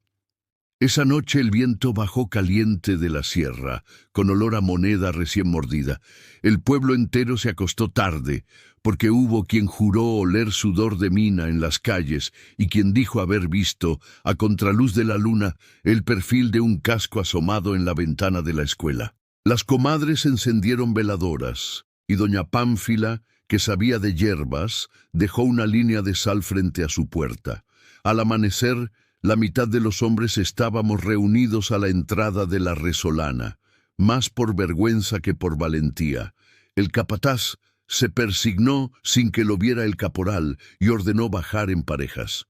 Esa noche el viento bajó caliente de la sierra, con olor a moneda recién mordida. El pueblo entero se acostó tarde, porque hubo quien juró oler sudor de mina en las calles y quien dijo haber visto, a contraluz de la luna, el perfil de un casco asomado en la ventana de la escuela. Las comadres encendieron veladoras, y doña Pánfila, que sabía de hierbas, dejó una línea de sal frente a su puerta. Al amanecer, la mitad de los hombres estábamos reunidos a la entrada de la resolana, más por vergüenza que por valentía. El capataz se persignó sin que lo viera el caporal y ordenó bajar en parejas.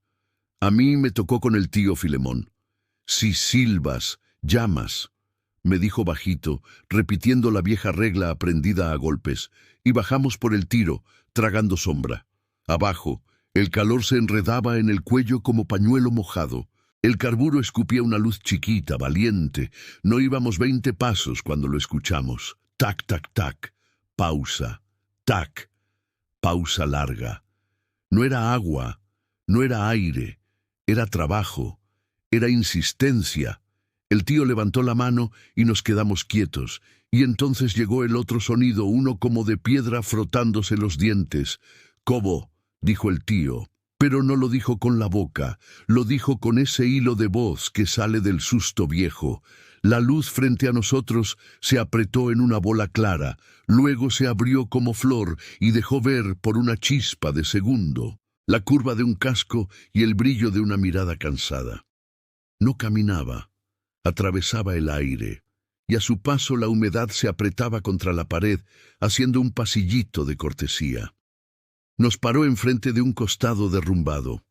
A mí me tocó con el tío Filemón. «Si silbas, llamas», me dijo bajito, repitiendo la vieja regla aprendida a golpes, y bajamos por el tiro, tragando sombra. Abajo, el calor se enredaba en el cuello como pañuelo mojado. El carburo escupía una luz chiquita, valiente. No íbamos 20 pasos cuando lo escuchamos. Tac, tac, tac. Pausa. Tac. Pausa larga. No era agua, no era aire. Era trabajo. Era insistencia. El tío levantó la mano y nos quedamos quietos. Y entonces llegó el otro sonido, uno como de piedra frotándose los dientes. «Cobo», dijo el tío, pero no lo dijo con la boca, lo dijo con ese hilo de voz que sale del susto viejo. La luz frente a nosotros se apretó en una bola clara, luego se abrió como flor y dejó ver por una chispa de segundo la curva de un casco y el brillo de una mirada cansada. No caminaba, atravesaba el aire, y a su paso la humedad se apretaba contra la pared, haciendo un pasillito de cortesía. Nos paró enfrente de un costado derrumbado.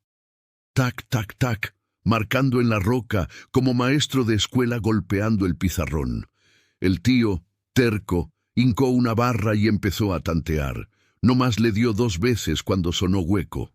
Tac, tac, tac, marcando en la roca como maestro de escuela golpeando el pizarrón. El tío, terco, hincó una barra y empezó a tantear. No más le dio 2 veces cuando sonó hueco.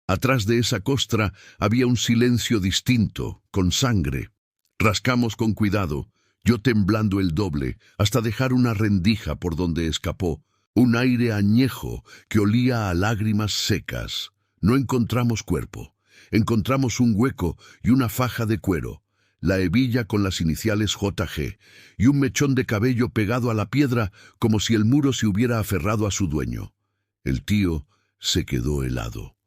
Atrás de esa costra había un silencio distinto, con sangre. Rascamos con cuidado, yo temblando el doble, hasta dejar una rendija por donde escapó. Un aire añejo que olía a lágrimas secas. No encontramos cuerpo. Encontramos un hueco y una faja de cuero, la hebilla con las iniciales JG, y un mechón de cabello pegado a la piedra como si el muro se hubiera aferrado a su dueño. El tío se quedó helado.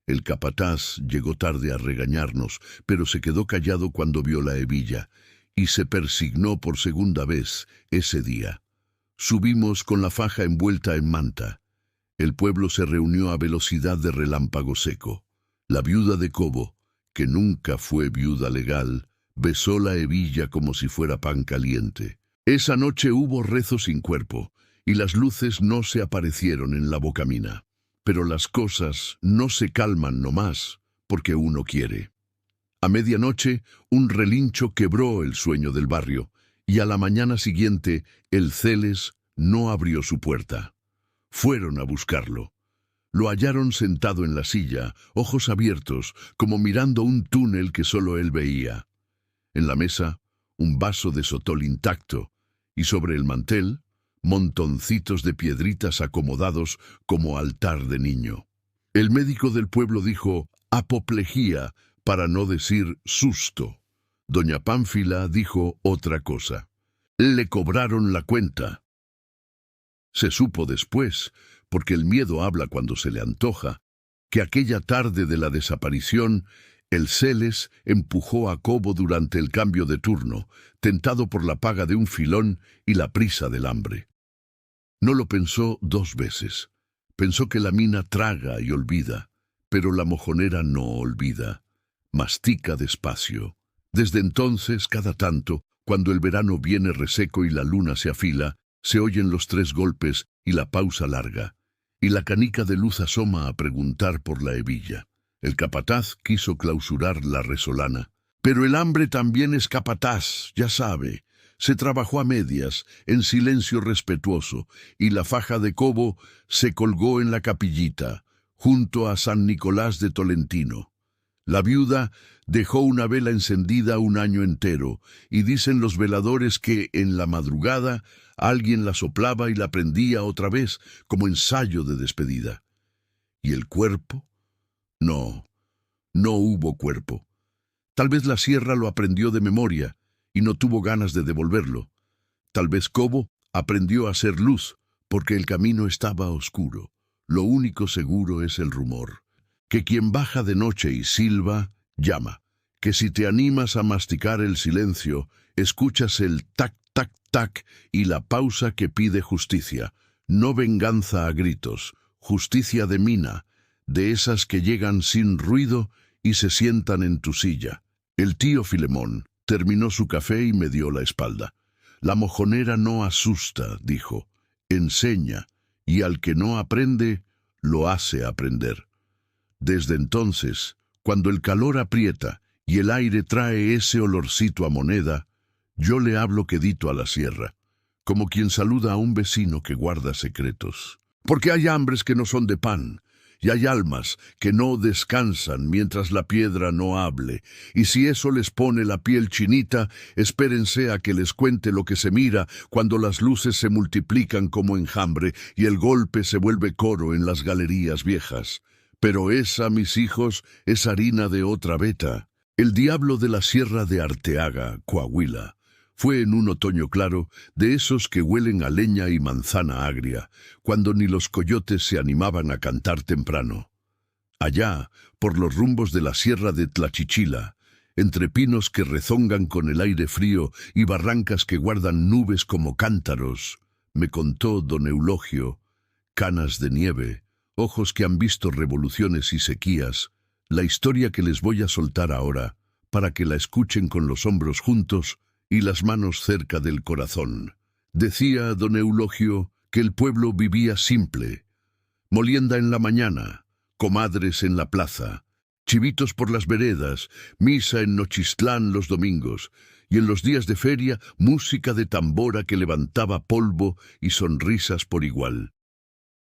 El capataz llegó tarde a regañarnos, pero se quedó callado cuando vio la hebilla, y se persignó por segunda vez ese día. Subimos con la faja envuelta en manta. El pueblo se reunió a velocidad de relámpago seco. La viuda de Cobo, que nunca fue viuda legal, besó la hebilla como si fuera pan caliente. Esa noche hubo rezo sin cuerpo, y las luces no se aparecieron en la bocamina. Pero las cosas no se calman nomás porque uno quiere. A medianoche, un relincho quebró el sueño del barrio, y a la mañana siguiente, el Celes no abrió su puerta. Fueron a buscarlo. Lo hallaron sentado en la silla, ojos abiertos, como mirando un túnel que solo él veía. En la mesa, un vaso de sotol intacto, y sobre el mantel, montoncitos de piedritas acomodados como altar de niño. El médico del pueblo dijo apoplejía, para no decir susto. Doña Pánfila dijo otra cosa. Le cobraron la cuenta. Se supo después, porque el miedo habla cuando se le antoja, que aquella tarde de la desaparición, el Celes empujó a Cobo durante el cambio de turno, tentado por la paga de un filón y la prisa del hambre. No lo pensó 2 veces. Pensó que la mina traga y olvida, pero la mojonera no olvida. Mastica despacio. Desde entonces, cada tanto, cuando el verano viene reseco y la luna se afila, se oyen los 3 golpes y la pausa larga, y la canica de luz asoma a preguntar por la hebilla. El capataz quiso clausurar la resolana. Pero el hambre también es capataz, ya sabe. Se trabajó a medias, en silencio respetuoso, y la faja de Cobo se colgó en la capillita, junto a San Nicolás de Tolentino. La viuda dejó una vela encendida un año entero, y dicen los veladores que, en la madrugada, alguien la soplaba y la prendía otra vez, como ensayo de despedida. ¿Y el cuerpo? No, no hubo cuerpo. Tal vez la sierra lo aprendió de memoria, y no tuvo ganas de devolverlo. Tal vez Cobo aprendió a ser luz, porque el camino estaba oscuro. Lo único seguro es el rumor. Que quien baja de noche y silba, llama. Que si te animas a masticar el silencio, escuchas el tac, tac, tac y la pausa que pide justicia. No venganza a gritos, justicia de mina, de esas que llegan sin ruido y se sientan en tu silla. El tío Filemón terminó su café y me dio la espalda. La mojonera no asusta, dijo, enseña, y al que no aprende, lo hace aprender. Desde entonces, cuando el calor aprieta y el aire trae ese olorcito a moneda, yo le hablo quedito a la sierra, como quien saluda a un vecino que guarda secretos. Porque hay hambres que no son de pan, y hay almas que no descansan mientras la piedra no hable, y si eso les pone la piel chinita, espérense a que les cuente lo que se mira cuando las luces se multiplican como enjambre y el golpe se vuelve coro en las galerías viejas. Pero esa, mis hijos, es harina de otra beta. El diablo de la sierra de Arteaga, Coahuila, fue en un otoño claro, de esos que huelen a leña y manzana agria, cuando ni los coyotes se animaban a cantar temprano. Allá, por los rumbos de la sierra de Tlachichila, entre pinos que rezongan con el aire frío y barrancas que guardan nubes como cántaros, me contó don Eulogio, canas de nieve, ojos que han visto revoluciones y sequías, la historia que les voy a soltar ahora, para que la escuchen con los hombros juntos y las manos cerca del corazón. Decía don Eulogio que el pueblo vivía simple. Molienda en la mañana, comadres en la plaza, chivitos por las veredas, misa en Nochistlán los domingos, y en los días de feria música de tambora que levantaba polvo y sonrisas por igual.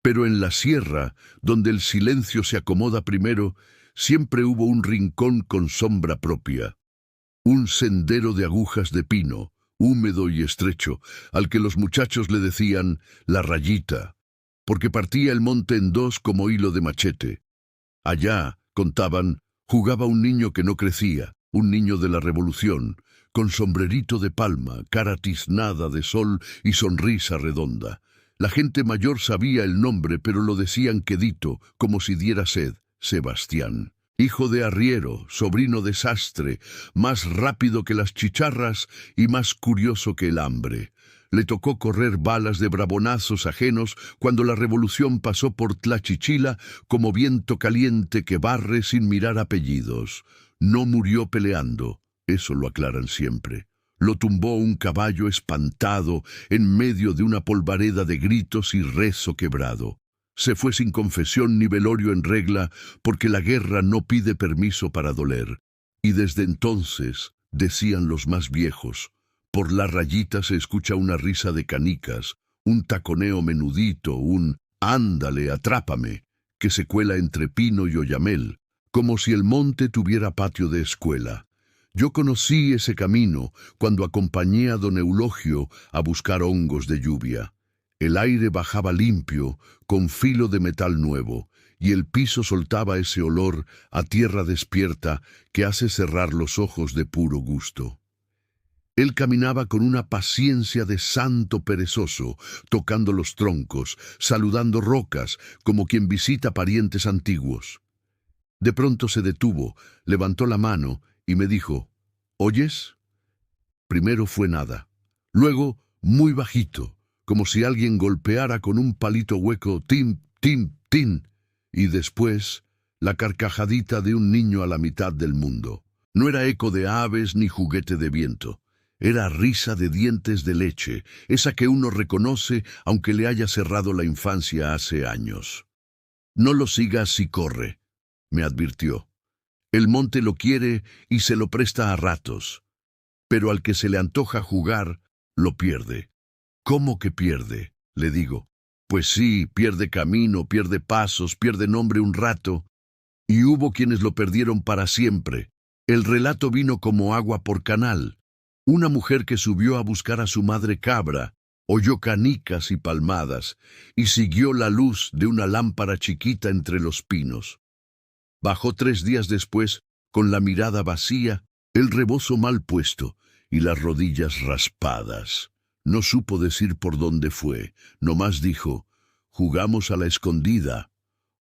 Pero en la sierra, donde el silencio se acomoda primero, siempre hubo un rincón con sombra propia. Un sendero de agujas de pino, húmedo y estrecho, al que los muchachos le decían la rayita, porque partía el monte en 2 como hilo de machete. Allá, contaban, jugaba un niño que no crecía, un niño de la revolución, con sombrerito de palma, cara tiznada de sol y sonrisa redonda. La gente mayor sabía el nombre, pero lo decían quedito, como si diera sed, Sebastián. Hijo de arriero, sobrino de sastre, más rápido que las chicharras y más curioso que el hambre. Le tocó correr balas de bravonazos ajenos cuando la revolución pasó por Tlachichila como viento caliente que barre sin mirar apellidos. No murió peleando, eso lo aclaran siempre. Lo tumbó un caballo espantado en medio de una polvareda de gritos y rezo quebrado. Se fue sin confesión ni velorio en regla, porque la guerra no pide permiso para doler. Y desde entonces, decían los más viejos, por la rayita se escucha una risa de canicas, un taconeo menudito, un «ándale, atrápame», que se cuela entre pino y oyamel, como si el monte tuviera patio de escuela. Yo conocí ese camino cuando acompañé a don Eulogio a buscar hongos de lluvia. El aire bajaba limpio, con filo de metal nuevo, y el piso soltaba ese olor a tierra despierta que hace cerrar los ojos de puro gusto. Él caminaba con una paciencia de santo perezoso, tocando los troncos, saludando rocas, como quien visita parientes antiguos. De pronto se detuvo, levantó la mano y me dijo, ¿oyes? Primero fue nada, luego muy bajito, como si alguien golpeara con un palito hueco, tim, tim, tin, y después la carcajadita de un niño a la mitad del mundo. No era eco de aves ni juguete de viento. Era risa de dientes de leche, esa que uno reconoce aunque le haya cerrado la infancia hace años. No lo sigas si corre, me advirtió. El monte lo quiere y se lo presta a ratos, pero al que se le antoja jugar, lo pierde. ¿Cómo que pierde?, le digo. Pues sí, pierde camino, pierde pasos, pierde nombre un rato. Y hubo quienes lo perdieron para siempre. El relato vino como agua por canal. Una mujer que subió a buscar a su madre cabra, oyó canicas y palmadas, y siguió la luz de una lámpara chiquita entre los pinos. Bajó 3 días después, con la mirada vacía, el rebozo mal puesto y las rodillas raspadas. No supo decir por dónde fue, nomás dijo, jugamos a la escondida.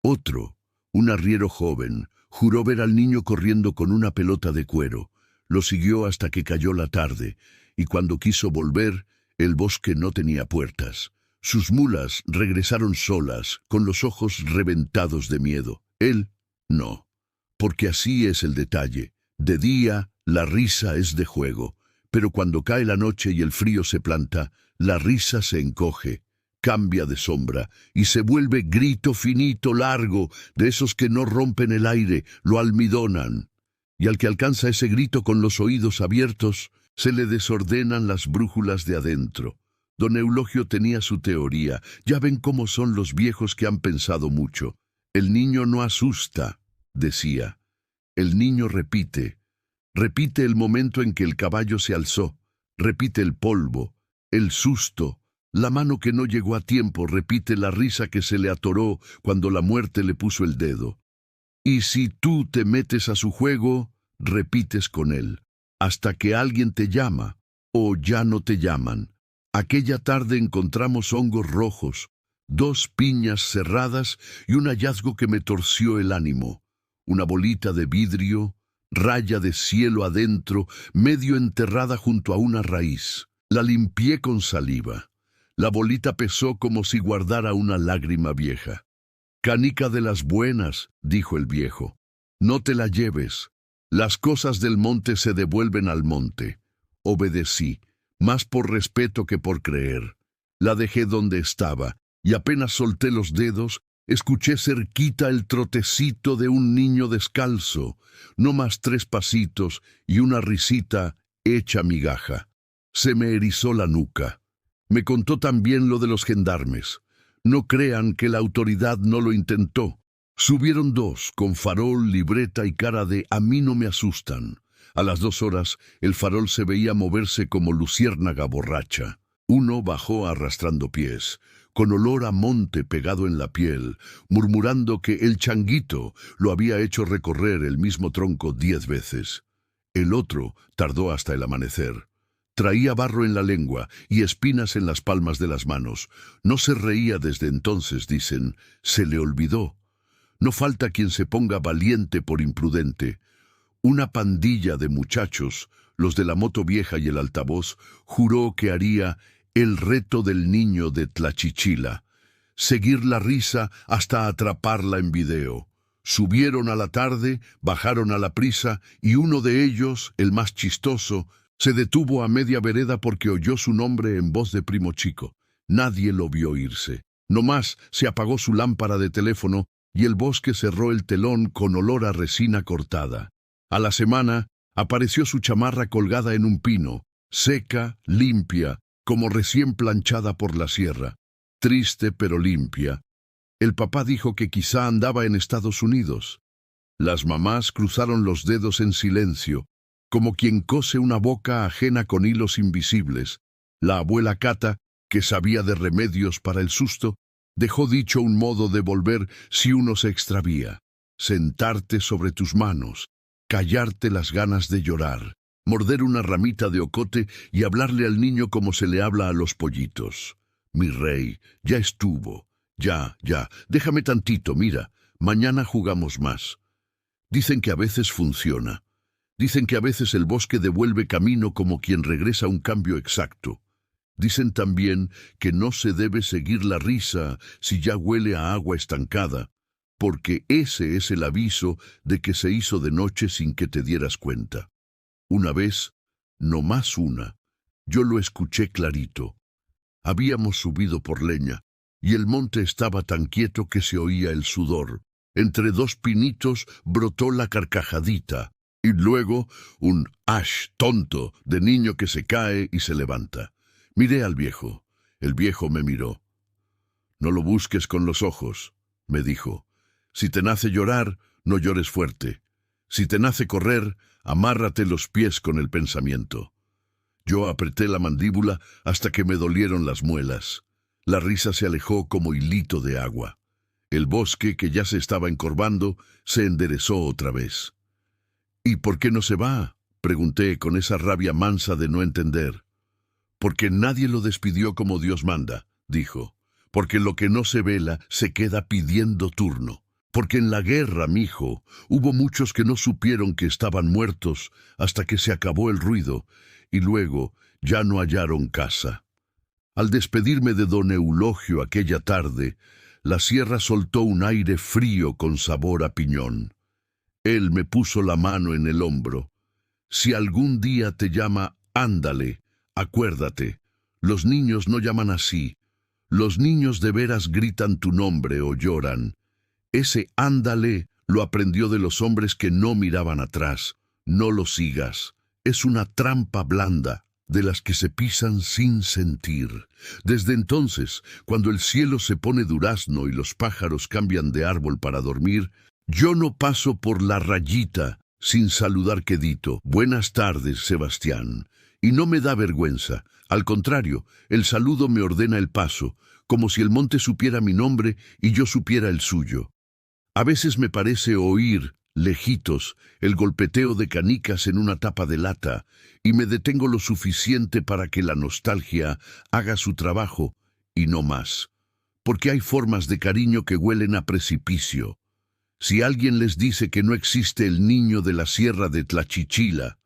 Otro, un arriero joven, juró ver al niño corriendo con una pelota de cuero. Lo siguió hasta que cayó la tarde, y cuando quiso volver, el bosque no tenía puertas. Sus mulas regresaron solas, con los ojos reventados de miedo. Él, no, porque así es el detalle. De día, la risa es de juego, pero cuando cae la noche y el frío se planta, la risa se encoge, cambia de sombra y se vuelve grito finito largo, de esos que no rompen el aire, lo almidonan. Y al que alcanza ese grito con los oídos abiertos, se le desordenan las brújulas de adentro. Don Eulogio tenía su teoría. Ya ven cómo son los viejos que han pensado mucho. El niño no asusta, decía. El niño repite. Repite el momento en que el caballo se alzó. Repite el polvo, el susto, la mano que no llegó a tiempo. Repite la risa que se le atoró cuando la muerte le puso el dedo. Y si tú te metes a su juego, repites con él, hasta que alguien te llama, o ya no te llaman. Aquella tarde encontramos hongos rojos, 2 piñas cerradas y un hallazgo que me torció el ánimo. Una bolita de vidrio, raya de cielo adentro, medio enterrada junto a una raíz. La limpié con saliva. La bolita pesó como si guardara una lágrima vieja. Canica de las buenas, dijo el viejo. No te la lleves. Las cosas del monte se devuelven al monte. Obedecí, más por respeto que por creer. La dejé donde estaba, y apenas solté los dedos, escuché cerquita el trotecito de un niño descalzo, no más 3 pasitos y una risita hecha migaja. Se me erizó la nuca. Me contó también lo de los gendarmes. No crean que la autoridad no lo intentó. Subieron 2, con farol, libreta y cara de «a mí no me asustan». A las 2 horas, el farol se veía moverse como luciérnaga borracha. Uno bajó arrastrando pies, con olor a monte pegado en la piel, murmurando que el changuito lo había hecho recorrer el mismo tronco 10 veces. El otro tardó hasta el amanecer. Traía barro en la lengua y espinas en las palmas de las manos. No se reía desde entonces, dicen. Se le olvidó. No falta quien se ponga valiente por imprudente. Una pandilla de muchachos, los de la moto vieja y el altavoz, juró que haría el reto del niño de Tlachichila. Seguir la risa hasta atraparla en video. Subieron a la tarde, bajaron a la prisa y uno de ellos, el más chistoso, se detuvo a media vereda porque oyó su nombre en voz de primo chico. Nadie lo vio irse. Nomás se apagó su lámpara de teléfono y el bosque cerró el telón con olor a resina cortada. A la semana apareció su chamarra colgada en un pino, seca, limpia, como recién planchada por la sierra. Triste pero limpia. El papá dijo que quizá andaba en Estados Unidos. Las mamás cruzaron los dedos en silencio, como quien cose una boca ajena con hilos invisibles. La abuela Cata, que sabía de remedios para el susto, dejó dicho un modo de volver si uno se extravía: sentarte sobre tus manos, callarte las ganas de llorar, morder una ramita de ocote y hablarle al niño como se le habla a los pollitos. Mi rey, ya estuvo. Ya, déjame tantito, mira, mañana jugamos más. Dicen que a veces funciona. Dicen que a veces el bosque devuelve camino como quien regresa a un cambio exacto. Dicen también que no se debe seguir la risa si ya huele a agua estancada, porque ese es el aviso de que se hizo de noche sin que te dieras cuenta. Una vez, no más una, yo lo escuché clarito. Habíamos subido por leña, y el monte estaba tan quieto que se oía el sudor. Entre dos pinitos brotó la carcajadita, y luego un «ash» tonto de niño que se cae y se levanta. Miré al viejo. El viejo me miró. «No lo busques con los ojos», me dijo. «Si te nace llorar, no llores fuerte. Si te nace correr, amárrate los pies con el pensamiento». Yo apreté la mandíbula hasta que me dolieron las muelas. La risa se alejó como hilito de agua. El bosque, que ya se estaba encorvando, se enderezó otra vez. «¿Y por qué no se va?», pregunté con esa rabia mansa de no entender. «Porque nadie lo despidió como Dios manda», dijo. «Porque lo que no se vela se queda pidiendo turno. Porque en la guerra, mijo, hubo muchos que no supieron que estaban muertos hasta que se acabó el ruido, y luego ya no hallaron casa». Al despedirme de don Eulogio aquella tarde, la sierra soltó un aire frío con sabor a piñón. Él me puso la mano en el hombro. «Si algún día te llama, ándale, acuérdate, los niños no llaman así. Los niños de veras gritan tu nombre o lloran. Ese ándale lo aprendió de los hombres que no miraban atrás. No lo sigas. Es una trampa blanda, de las que se pisan sin sentir. Desde entonces, cuando el cielo se pone durazno y los pájaros cambian de árbol para dormir, yo no paso por la rayita sin saludar quedito: «Buenas tardes, Sebastián». Y no me da vergüenza. Al contrario, el saludo me ordena el paso, como si el monte supiera mi nombre y yo supiera el suyo. A veces me parece oír, lejitos, el golpeteo de canicas en una tapa de lata, y me detengo lo suficiente para que la nostalgia haga su trabajo, y no más. Porque hay formas de cariño que huelen a precipicio. Si alguien les dice que no existe el niño de la sierra de Tlachichila,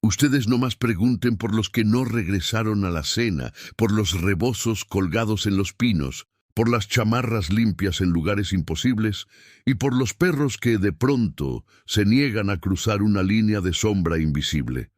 ustedes nomás pregunten por los que no regresaron a la cena, por los rebozos colgados en los pinos, por las chamarras limpias en lugares imposibles y por los perros que de pronto se niegan a cruzar una línea de sombra invisible.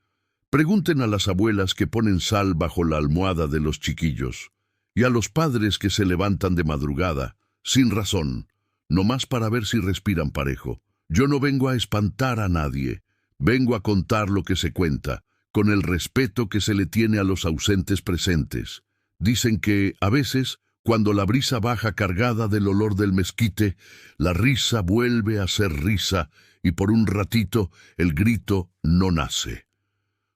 Pregunten a las abuelas que ponen sal bajo la almohada de los chiquillos y a los padres que se levantan de madrugada, sin razón, nomás para ver si respiran parejo. Yo no vengo a espantar a nadie, vengo a contar lo que se cuenta, con el respeto que se le tiene a los ausentes presentes. Dicen que, a veces, cuando la brisa baja cargada del olor del mezquite, la risa vuelve a ser risa y por un ratito el grito no nace.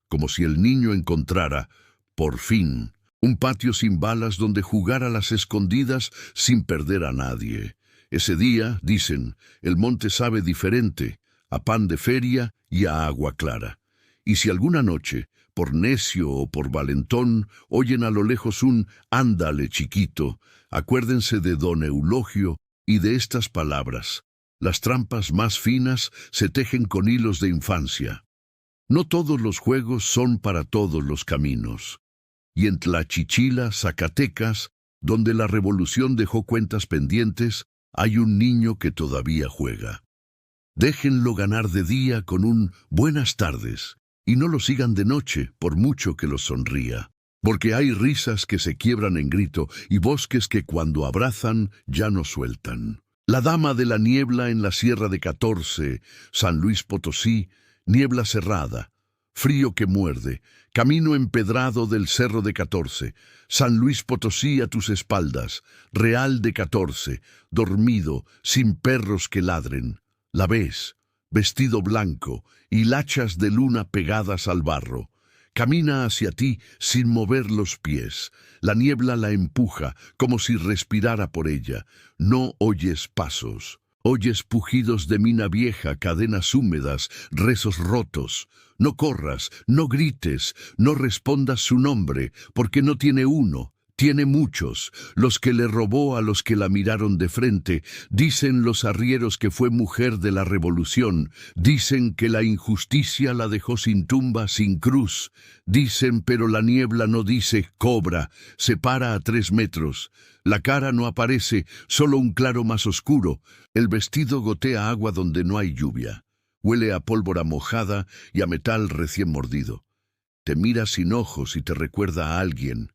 Como si el niño encontrara, por fin, un patio sin balas donde jugar a las escondidas sin perder a nadie. Ese día, dicen, el monte sabe diferente, a pan de feria y a agua clara. Y si alguna noche, por necio o por valentón, oyen a lo lejos un «ándale, chiquito», acuérdense de don Eulogio y de estas palabras: las trampas más finas se tejen con hilos de infancia. No todos los juegos son para todos los caminos. Y en Tlachichila, Zacatecas, donde la revolución dejó cuentas pendientes, hay un niño que todavía juega. Déjenlo ganar de día con un «buenas tardes», y no lo sigan de noche, por mucho que los sonría. Porque hay risas que se quiebran en grito y bosques que cuando abrazan ya no sueltan. La dama de la niebla en la Sierra de 14, San Luis Potosí, niebla cerrada. frío que muerde, camino empedrado del Cerro de 14, San Luis Potosí a tus espaldas, Real de 14, dormido, sin perros que ladren. La ves, vestido blanco, hilachas de luna pegadas al barro. Camina hacia ti sin mover los pies. La niebla la empuja como si respirara por ella. No oyes pasos. Oyes pujidos de mina vieja, cadenas húmedas, rezos rotos. No corras, no grites, no respondas su nombre, porque no tiene uno, tiene muchos. Los que le robó a los que la miraron de frente, dicen los arrieros que fue mujer de la revolución, dicen que la injusticia la dejó sin tumba, sin cruz. Dicen, pero la niebla no dice, cobra, se para a 3 metros. La cara no aparece, solo un claro más oscuro. El vestido gotea agua donde no hay lluvia. Huele a pólvora mojada y a metal recién mordido. Te mira sin ojos y te recuerda a alguien.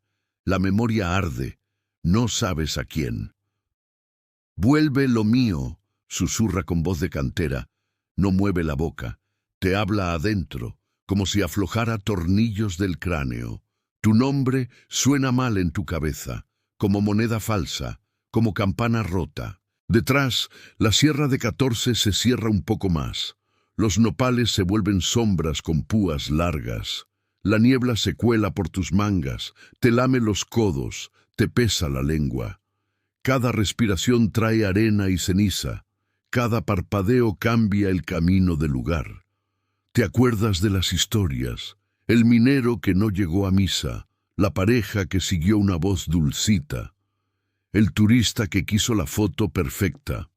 La memoria arde. No sabes a quién. Vuelve lo mío, susurra con voz de cantera. No mueve la boca. Te habla adentro, como si aflojara tornillos del cráneo. Tu nombre suena mal en tu cabeza, como moneda falsa, como campana rota. Detrás, la Sierra de 14 se cierra un poco más. Los nopales se vuelven sombras con púas largas. La niebla se cuela por tus mangas, te lame los codos, te pesa la lengua. Cada respiración trae arena y ceniza. Cada parpadeo cambia el camino del lugar. Te acuerdas de las historias, el minero que no llegó a misa, la pareja que siguió una voz dulcita, el turista que quiso la foto perfecta.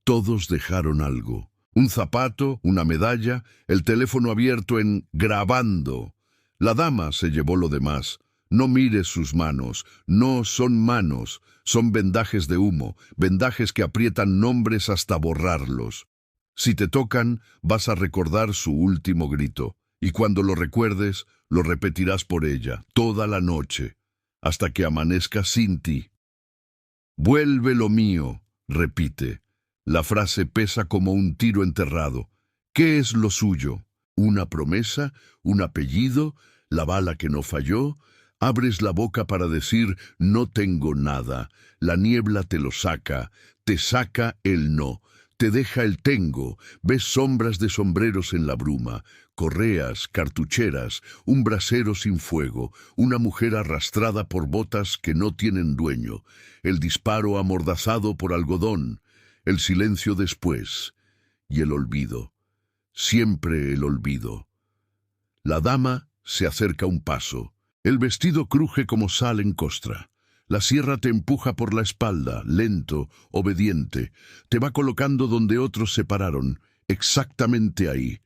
Todos dejaron algo. Un zapato, una medalla, el teléfono abierto en grabando. La dama se llevó lo demás. No mires sus manos, no son manos, son vendajes de humo, vendajes que aprietan nombres hasta borrarlos. Si te tocan, vas a recordar su último grito, y cuando lo recuerdes, lo repetirás por ella, toda la noche, hasta que amanezca sin ti. Vuelve lo mío, repite. La frase pesa como un tiro enterrado. ¿Qué es lo suyo? ¿Una promesa? ¿Un apellido? ¿La bala que no falló? Abres la boca para decir, no tengo nada. La niebla te lo saca, te saca el no. Te deja el tengo, ves sombras de sombreros en la bruma, correas, cartucheras, un brasero sin fuego, una mujer arrastrada por botas que no tienen dueño, el disparo amordazado por algodón, el silencio después, y el olvido, siempre el olvido. La dama se acerca un paso, el vestido cruje como sal en costra. La sierra te empuja por la espalda, lento, obediente. Te va colocando donde otros se pararon, exactamente ahí.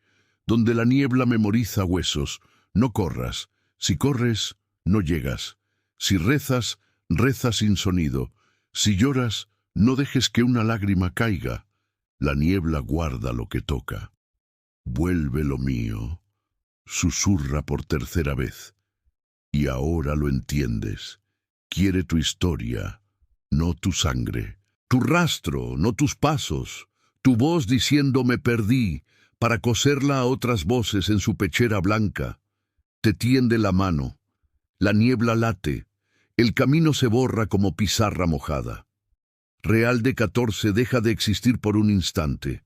Donde la niebla memoriza huesos. No corras. Si corres, no llegas. Si rezas, reza sin sonido. Si lloras, no dejes que una lágrima caiga. La niebla guarda lo que toca. Vuelve lo mío. Susurra por tercera vez. Y ahora lo entiendes. Quiere tu historia, no tu sangre. Tu rastro, no tus pasos. Tu voz diciendo me perdí, para coserla a otras voces en su pechera blanca. Te tiende la mano. La niebla late. El camino se borra como pizarra mojada. Real de 14 deja de existir por un instante.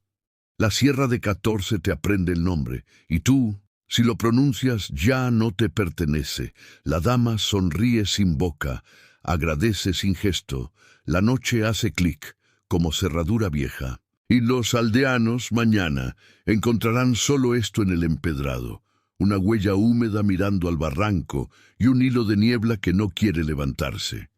La Sierra de 14 te aprende el nombre, y tú, si lo pronuncias, ya no te pertenece. La dama sonríe sin boca, agradece sin gesto. La noche hace clic, como cerradura vieja. Y los aldeanos, mañana, encontrarán solo esto en el empedrado. Una huella húmeda mirando al barranco y un hilo de niebla que no quiere levantarse.